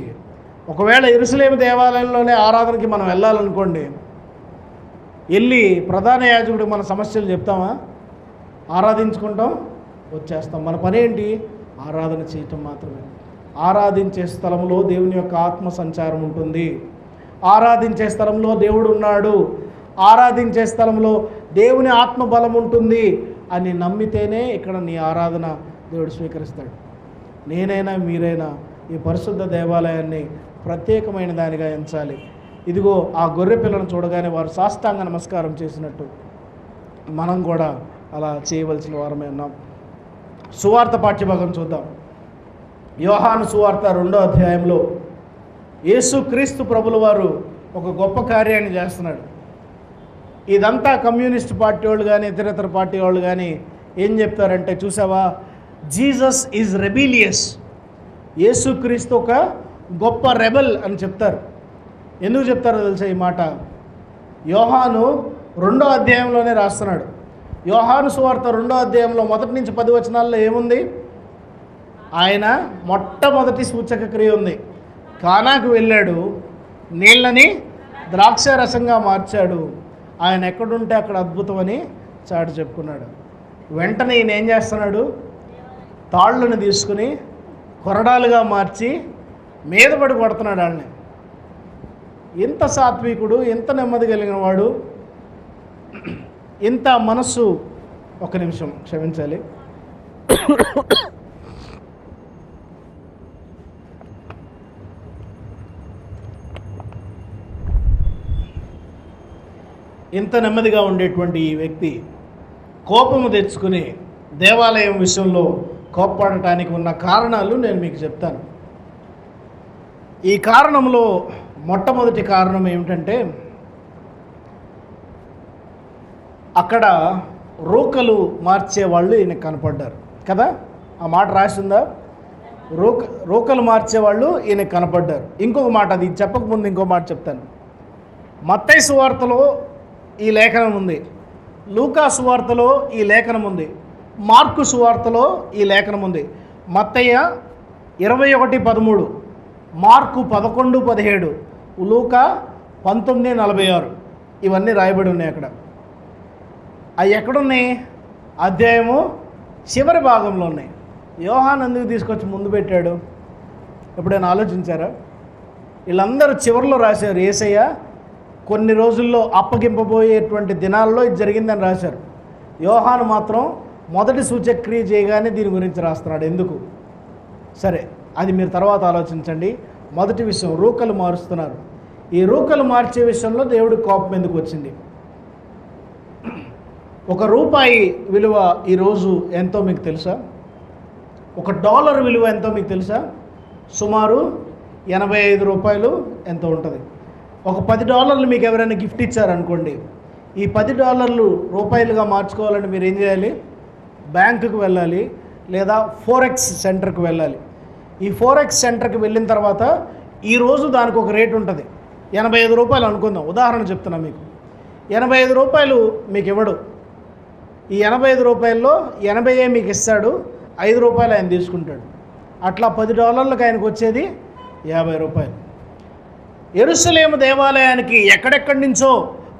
ఒకవేళ యెరూషలేము దేవాలయంలోనే ఆరాధనకి మనం వెళ్ళాలనుకోండి, వెళ్ళి ప్రధాన యాజకుడికి మన సమస్యలు చెప్తామా? ఆరాధించుకుంటాం, వచ్చేస్తాం. మన పని ఏంటి? ఆరాధన చేయటం మాత్రమే. ఆరాధించే స్థలంలో దేవుని యొక్క ఆత్మ సంచారం ఉంటుంది. ఆరాధించే స్థలంలో దేవుడు ఉన్నాడు, ఆరాధించే స్థలంలో దేవుని ఆత్మ బలం ఉంటుంది అని నమ్మితేనే ఇక్కడ నీ ఆరాధన దేవుడు స్వీకరిస్తాడు. నేనైనా మీరైనా ఈ పరిశుద్ధ దేవాలయాన్ని ప్రత్యేకమైన దానిగా ఎంచాలి. ఇదిగో ఆ గొర్రె పిల్లను చూడగానే వారు సాష్టాంగ నమస్కారం చేసినట్టు మనం కూడా అలా చేయవలసిన వారమే ఉన్నాం. సువార్త పాఠ్యభాగం చూద్దాం. యోహాను సువార్త 2వ అధ్యాయంలో యేసుక్రీస్తు ప్రభుల వారు ఒక గొప్ప కార్యాన్ని చేస్తున్నాడు. ఇదంతా కమ్యూనిస్ట్ పార్టీ వాళ్ళు కానీ ఇతర పార్టీ వాళ్ళు కానీ ఏం చెప్తారంటే, చూసావా, జీసస్ ఈజ్ రెబిలియస్, యేసుక్రీస్తు ఒక గొప్ప రెబల్ అని చెప్తారు. ఎందుకు చెప్తారో తెలుసా ఈ మాట? యోహాను 2వ అధ్యాయంలోనే రాస్తున్నాడు. యోహాను సువార్త 2వ అధ్యాయంలో 1 నుంచి 10 వచనాల్లో ఏముంది? ఆయన మొట్టమొదటి సూచక క్రియ ఉంది. కానాకు వెళ్ళాడు, నీళ్ళని ద్రాక్ష రసంగా మార్చాడు. ఆయన ఎక్కడుంటే అక్కడ అద్భుతం అని చాటి చెప్పుకున్నాడు. వెంటనే ఈయన ఏం చేస్తున్నాడు? తాళ్ళను తీసుకుని కొరడాలుగా మార్చి మీద పడి కొడుతున్నాడు వాళ్ళని. ఇంత సాత్వికుడు, ఇంత నెమ్మది కలిగిన వాడు, ఇంత మనస్సు, ఒక నిమిషం క్షమించాలి, ఇంత నెమ్మదిగా ఉండేటువంటి ఈ వ్యక్తి కోపము తెచ్చుకుని దేవాలయం విషయంలో కోప్పడటానికి ఉన్న కారణాలు నేను మీకు చెప్తాను. ఈ కారణంలో మొట్టమొదటి కారణం ఏమిటంటే, అక్కడ రూకలు మార్చేవాళ్ళు ఈయనకు కనపడ్డారు కదా. ఆ మాట రాసిందా? రూకలు మార్చేవాళ్ళు ఈయనకు కనపడ్డారు. ఇంకొక మాట, అది చెప్పకముందు ఇంకో మాట చెప్తాను. మత్తయి సువార్తలో ఈ లేఖనం ఉంది, లూకా సువార్తలో ఈ లేఖనం ఉంది, మార్కు సువార్తలో ఈ లేఖనం ఉంది. మత్తయ్య 21:13, మార్కు 11:17, లూకా 19:46, ఇవన్నీ రాయబడి ఉన్నాయి అక్కడ. అవి ఎక్కడున్నాయి? అధ్యాయము చివరి భాగంలో ఉన్నాయి. యోహాను ఎందుకు తీసుకొచ్చి ముందు పెట్టాడు? ఎప్పుడైనా ఆలోచించారా? వీళ్ళందరూ చివరిలో రాశారు, యేసయ్య కొన్ని రోజుల్లో అప్పగింపబోయేటువంటి దినాల్లో ఇది జరిగిందని రాశారు. యోహాను మాత్రం మొదటి సూచక్రియ చేయగానే దీని గురించి రాస్తున్నాడు. ఎందుకు? సరే, అది మీరు తర్వాత ఆలోచించండి. మొదటి విషయం, రూకలు మారుస్తున్నారు. ఈ రూకలు మార్చే విషయంలో దేవుడి కోపం ఎందుకు వచ్చింది? $1 విలువ ఈరోజు ఎంతో మీకు తెలుసా? $1 విలువ ఎంతో మీకు తెలుసా? సుమారు $85 ఎంతో ఉంటుంది. ఒక $10 మీకు ఎవరైనా గిఫ్ట్ ఇచ్చారనుకోండి, ఈ $10 రూపాయలుగా మార్చుకోవాలని మీరు ఏం చేయాలి? బ్యాంకుకు వెళ్ళాలి, లేదా ఫోరెక్స్ సెంటర్కి వెళ్ళాలి. ఈ ఫోరెక్స్ సెంటర్కి వెళ్ళిన తర్వాత ఈరోజు దానికి ఒక రేటు ఉంటుంది. $85 అనుకుందాం, ఉదాహరణ చెప్తున్నా మీకు. $85 మీకు ఇవ్వడు. ఈ $85లో 80 మీకు ఇస్తాడు, $5 ఆయన తీసుకుంటాడు. అట్లా $10 ఆయనకు వచ్చేది $50. యెరూషలేము దేవాలయానికి ఎక్కడెక్కడి నుంచో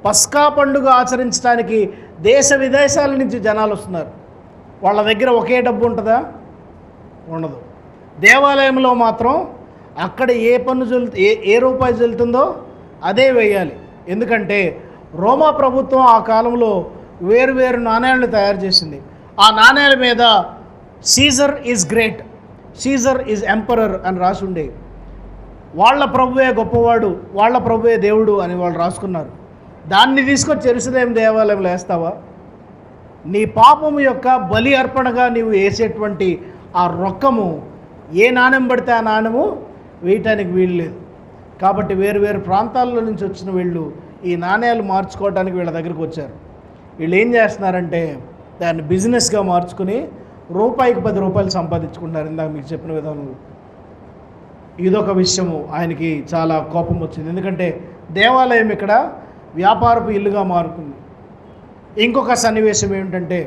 పస్కా పండుగ ఆచరించడానికి దేశ విదేశాల నుంచి జనాలు వస్తున్నారు. వాళ్ళ దగ్గర ఒకే డబ్బు ఉంటుందా? ఉండదు. దేవాలయంలో మాత్రం అక్కడ ఏ పన్ను ఏ రూపాయి చెల్లుతుందో అదే వేయాలి. ఎందుకంటే రోమా ప్రభుత్వం ఆ కాలంలో వేరు నాణ్యాలను తయారు చేసింది. ఆ నాణ్యాల మీద Caesar is great, Caesar is emperor అని రాసి ఉండేవి. వాళ్ళ ప్రభువే గొప్పవాడు, వాళ్ళ ప్రభువే దేవుడు అని వాళ్ళు రాసుకున్నారు. దాన్ని తీసుకొచ్చి యెరూషలేము దేవాలయంలో వేస్తావా? నీ పాపము యొక్క బలి అర్పణగా నీవు వేసేటువంటి ఆ రొక్కము ఏ నాణ్యం పడితే ఆ నాణ్యము వేయటానికి వీలు లేదు. కాబట్టి వేరు ప్రాంతాల్లో నుంచి వచ్చిన వీళ్ళు ఈ నాణ్యాలు మార్చుకోవడానికి వీళ్ళ దగ్గరికి వచ్చారు. వీళ్ళు ఏం చేస్తున్నారంటే దాన్ని బిజినెస్గా మార్చుకుని రూపాయికి $10 సంపాదించుకుంటారు. ఇందాక మీకు చెప్పిన విధానంలో ఇదొక విషయము ఆయనకి చాలా కోపం వచ్చింది. ఎందుకంటే దేవాలయం ఇక్కడ వ్యాపారపు ఇల్లుగా మారుతుంది. ఇంకొక సన్నివేశం ఏమిటంటే,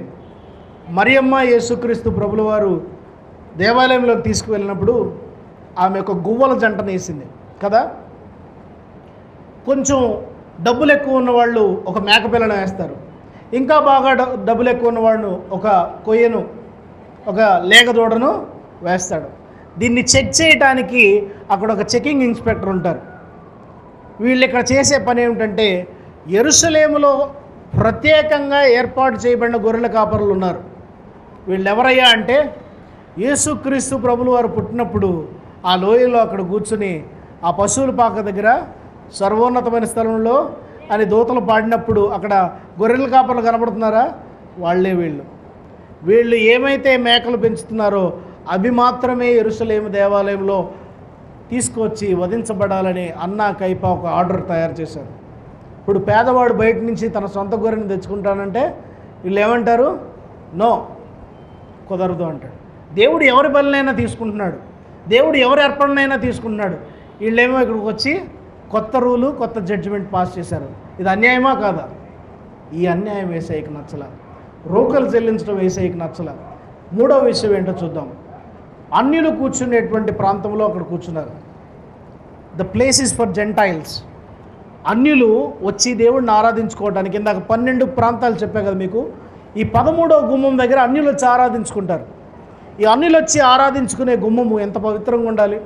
మరియమ్మ యేసుక్రీస్తు ప్రభుల వారు దేవాలయంలోకి తీసుకువెళ్ళినప్పుడు ఆమె ఒక గువ్వల జంటను వేసింది కదా. కొంచెం డబ్బులు ఎక్కువ ఉన్నవాళ్ళు ఒక మేకపిల్లను వేస్తారు. ఇంకా బాగా డబ్బులు ఎక్కువ ఉన్నవాళ్ళు ఒక కొయ్యను, ఒక లేగదూడను వేస్తాడు. దీన్ని చెక్ చేయడానికి అక్కడ ఒక చెకింగ్ ఇన్స్పెక్టర్ ఉంటారు. వీళ్ళు ఇక్కడ చేసే పని ఏమిటంటే, యెరూషలేములో ప్రత్యేకంగా ఏర్పాటు చేయబడిన గొర్రెల కాపరులు ఉన్నారు. వీళ్ళు ఎవరయ్యా అంటే, యేసుక్రీస్తు ప్రభులు వారు పుట్టినప్పుడు ఆ లోయలో అక్కడ కూర్చుని ఆ పశువుల పాక దగ్గర సర్వోన్నతమైన స్థలంలో అని దూతలు పాడినప్పుడు అక్కడ గొర్రెల కాపర్లు కనబడుతున్నారా? వాళ్ళే వీళ్ళు. వీళ్ళు ఏమైతే మేకలు పెంచుతున్నారో అవి మాత్రమే యెరూషలేము దేవాలయంలో తీసుకొచ్చి వధించబడాలని అన్నా కైపా ఒక ఆర్డర్ తయారు చేశారు. ఇప్పుడు పేదవాడు బయట నుంచి తన సొంత గొర్రెని తెచ్చుకుంటానంటే వీళ్ళు ఏమంటారు? నో, కుదరదు అంటాడు. దేవుడు ఎవరి బలినైనా తీసుకుంటున్నాడు, దేవుడు ఎవరి అర్పణనైనా తీసుకుంటున్నాడు. వీళ్ళేమో ఇక్కడికి వచ్చి కొత్త రూలు, కొత్త జడ్జిమెంట్ పాస్ చేశారు. ఇది అన్యాయమా కాదా? ఈ అన్యాయం యేసయ్యకి నచ్చల. రోకలు చెల్లించడం యేసయ్యకి నచ్చల. మూడవ విషయం ఏంటో చూద్దాం. అన్యులు కూర్చునేటువంటి ప్రాంతంలో అక్కడ కూర్చున్నారు. The place is for Gentiles. అన్యులు వచ్చి దేవుడిని ఆరాధించుకోవడానికి, ఇందాక 12 ప్రాంతాలు చెప్పా కదా మీకు, ఈ 13వ గుమ్మం దగ్గర అన్యులు వచ్చి ఆరాధించుకుంటారు. ఈ అన్యులు వచ్చి ఆరాధించుకునే గుమ్మము ఎంత పవిత్రంగా ఉండాలి.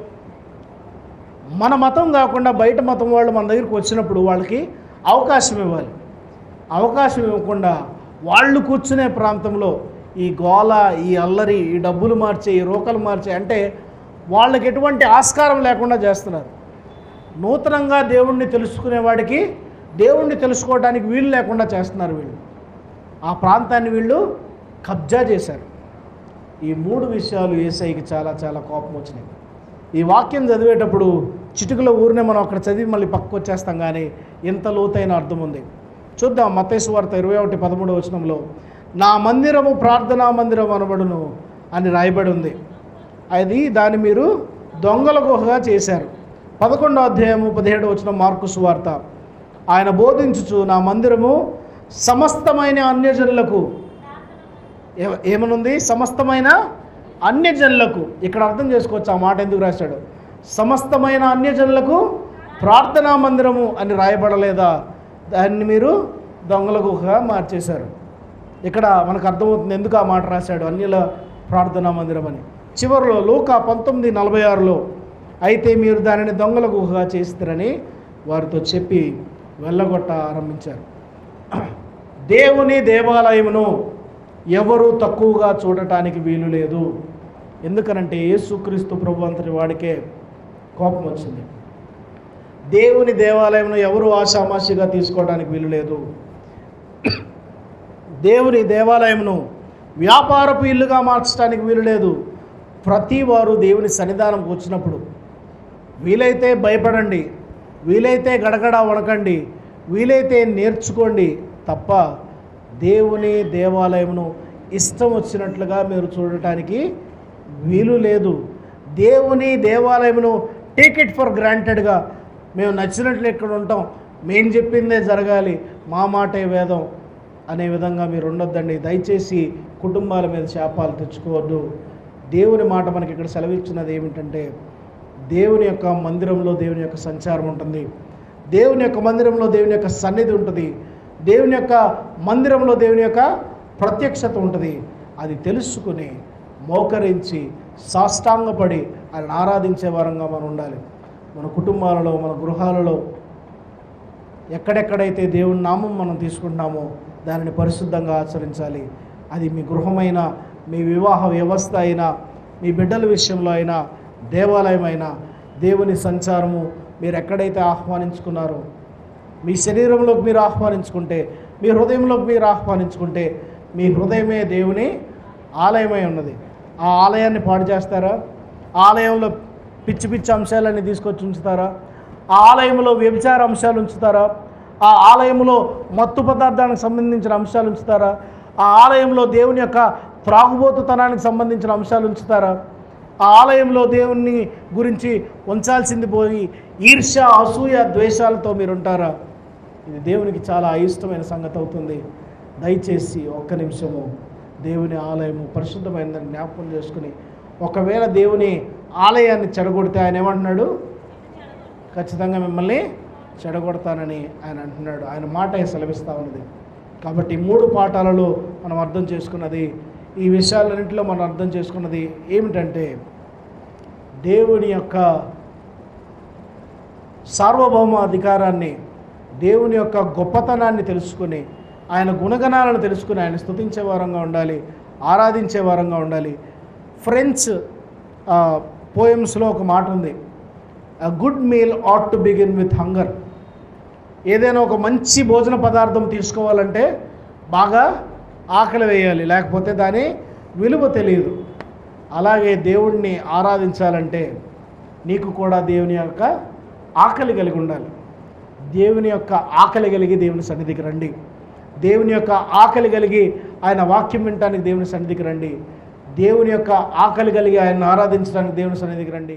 మన మతం కాకుండా బయట మతం వాళ్ళు మన దగ్గరికి వచ్చినప్పుడు వాళ్ళకి అవకాశం ఇవ్వాలి. అవకాశం ఇవ్వకుండా వాళ్ళు కూర్చునే ప్రాంతంలో ఈ గోల, ఈ అల్లరి, ఈ డబ్బులు మార్చే, ఈ రోకలు మార్చే అంటే వాళ్ళకి ఎటువంటి ఆస్కారం లేకుండా చేస్తున్నారు. నూతనంగా దేవుణ్ణి తెలుసుకునేవాడికి దేవుణ్ణి తెలుసుకోవడానికి వీలు లేకుండా చేస్తున్నారు. వీళ్ళు ఆ ప్రాంతాన్ని వీళ్ళు కబ్జా చేశారు. ఈ 3 విషయాలు యేసయ్యకి చాలా చాలా కోపం వచ్చినాయి. ఈ వాక్యం చదివేటప్పుడు చిటుకుల ఊరినే మనం అక్కడ చదివి మళ్ళీ పక్కకు వచ్చేస్తాం, కానీ ఇంత లోతైన అర్థం ఉంది. చూద్దాం. మత్తయి సువార్త 21:13 నా మందిరము ప్రార్థనా మందిరం అనబడును అని రాయబడి ఉంది. దాన్ని మీరు దొంగల గుహగా చేశారు. 11వ అధ్యాయము 17 మార్కు సువార్త, ఆయన బోధించుచు నా మందిరము సమస్తమైన అన్యజనులకు, ఏమనుంది? సమస్తమైన అన్యజనులకు. ఇక్కడ అర్థం చేసుకోవచ్చు ఆ మాట ఎందుకు రాశాడు. సమస్తమైన అన్యజనులకు ప్రార్థనా మందిరము అని రాయబడలేదా? దాన్ని మీరు దొంగల గుహగా మార్చేశారు. ఇక్కడ మనకు అర్థమవుతుంది ఎందుకు ఆ మాట రాశాడు, అన్యుల ప్రార్థనా మందిరం అని. చివరిలో లూకా 19:46 అయితే మీరు దానిని దొంగల గుహగా చేస్తారని వారితో చెప్పి వెళ్ళగొట్ట ఆరంభించారు. దేవుని దేవాలయమును ఎవరు తక్కువగా చూడటానికి వీలు లేదు. ఎందుకనంటే యేసుక్రీస్తు ప్రభు అంతటి వాడికే కోపం వచ్చింది. దేవుని దేవాలయమును ఎవరు ఆషామాషిగా తీసుకోవడానికి వీలు లేదు. దేవుని దేవాలయమును వ్యాపారపు ఇల్లుగా మార్చడానికి వీలు లేదు. ప్రతి వారు దేవుని సన్నిధానంకి వచ్చినప్పుడు వీలైతే భయపడండి, వీలైతే గడగడ వణకండి, వీలైతే నేర్చుకోండి తప్ప దేవుని దేవాలయమును ఇష్టం వచ్చినట్లుగా మీరు చూడటానికి వీలు లేదు. దేవుని దేవాలయమును టేక్ ఇట్ ఫర్ గ్రాంటెడ్గా మేము నచ్చినట్లు ఇక్కడ ఉంటాం, మేము చెప్పిందే జరగాలి, మా మాటే వేదం అనే విధంగా మీరు ఉండొద్దండి. దయచేసి కుటుంబాల మీద శాపాలు తెచ్చుకోవద్దు. దేవుని మాట మనకి ఇక్కడ సెలవిచ్చినది ఏమిటంటే, దేవుని యొక్క మందిరంలో దేవుని యొక్క సంచారం ఉంటుంది. దేవుని యొక్క మందిరంలో దేవుని యొక్క సన్నిధి ఉంటుంది. దేవుని యొక్క మందిరంలో దేవుని యొక్క ప్రత్యక్షత ఉంటుంది. అది తెలుసుకుని మోకరించి సాష్టాంగపడి ఆయన ఆరాధించే వారంగా మనం ఉండాలి. మన కుటుంబాలలో, మన గృహాలలో ఎక్కడెక్కడైతే దేవుని నామం మనం తీసుకుంటున్నామో దానిని పరిశుద్ధంగా ఆచరించాలి. అది మీ గృహమైనా, మీ వివాహ వ్యవస్థ అయినా, మీ బిడ్డల విషయంలో అయినా, దేవాలయం అయినా, దేవుని సంచారము మీరు ఎక్కడైతే ఆహ్వానించుకున్నారో, మీ శరీరంలోకి మీరు ఆహ్వానించుకుంటే, మీ హృదయంలోకి మీరు ఆహ్వానించుకుంటే, మీ హృదయమే దేవుని ఆలయమై ఉన్నది. ఆ ఆలయాన్ని పాడు చేస్తారా? ఆలయంలో పిచ్చి పిచ్చి అంశాలన్నీ తీసుకొచ్చి ఉంచుతారా? ఆ ఆలయంలో వ్యభిచార అంశాలు ఉంచుతారా? ఆ ఆలయంలో మత్తు పదార్థానికి సంబంధించిన అంశాలు ఉంచుతారా? ఆ ఆలయంలో దేవుని యొక్క త్రాగుబోతుతనానికి సంబంధించిన అంశాలు ఉంచుతారా? ఆ ఆలయంలో దేవుని గురించి ఉంచాల్సింది పోయి ఈర్ష్య, అసూయ, ద్వేషాలతో మీరు ఉంటారా? ఇది దేవునికి చాలా అయిష్టమైన సంగతి అవుతుంది. దయచేసి ఒక్క నిమిషము దేవుని ఆలయము పరిశుద్ధమైనదని జ్ఞాపకం చేసుకుని, ఒకవేళ దేవుని ఆలయాన్ని చెడగొడితే ఆయన ఏమంటున్నాడు? ఖచ్చితంగా మిమ్మల్ని చెడగొడతానని ఆయన అంటున్నాడు. ఆయన మాట సెలవిస్తూ ఉన్నది. కాబట్టి 3 పాఠాలలో మనం అర్థం చేసుకున్నది, ఈ విషయాలన్నింటిలో మనం అర్థం చేసుకున్నది ఏమిటంటే, దేవుని యొక్క సార్వభౌమ అధికారాన్ని, దేవుని యొక్క గొప్పతనాన్ని తెలుసుకుని, ఆయన గుణగణాలను తెలుసుకుని ఆయన స్తుతించే వారంగా ఉండాలి, ఆరాధించే వారంగా ఉండాలి. ఫ్రెంచ్ పోయమ్స్లో ఒక మాట ఉంది, a good meal ought to begin with hunger. ఏదైనా ఒక మంచి భోజన పదార్థం తీసుకోవాలంటే బాగా ఆకలి వేయాలి, లేకపోతే దాని విలువ తెలియదు. అలాగే దేవుణ్ణి ఆరాధించాలంటే నీకు కూడా దేవుని యొక్క ఆకలి కలిగి ఉండాలి. దేవుని యొక్క ఆకలి కలిగి దేవుని సన్నిధికి రండి. దేవుని యొక్క ఆకలి కలిగి ఆయన వాక్యం వినటానికి దేవుని సన్నిధికి రండి. దేవుని యొక్క ఆకలి కలిగి ఆయన ఆరాధించడానికి దేవుని సన్నిధికి రండి.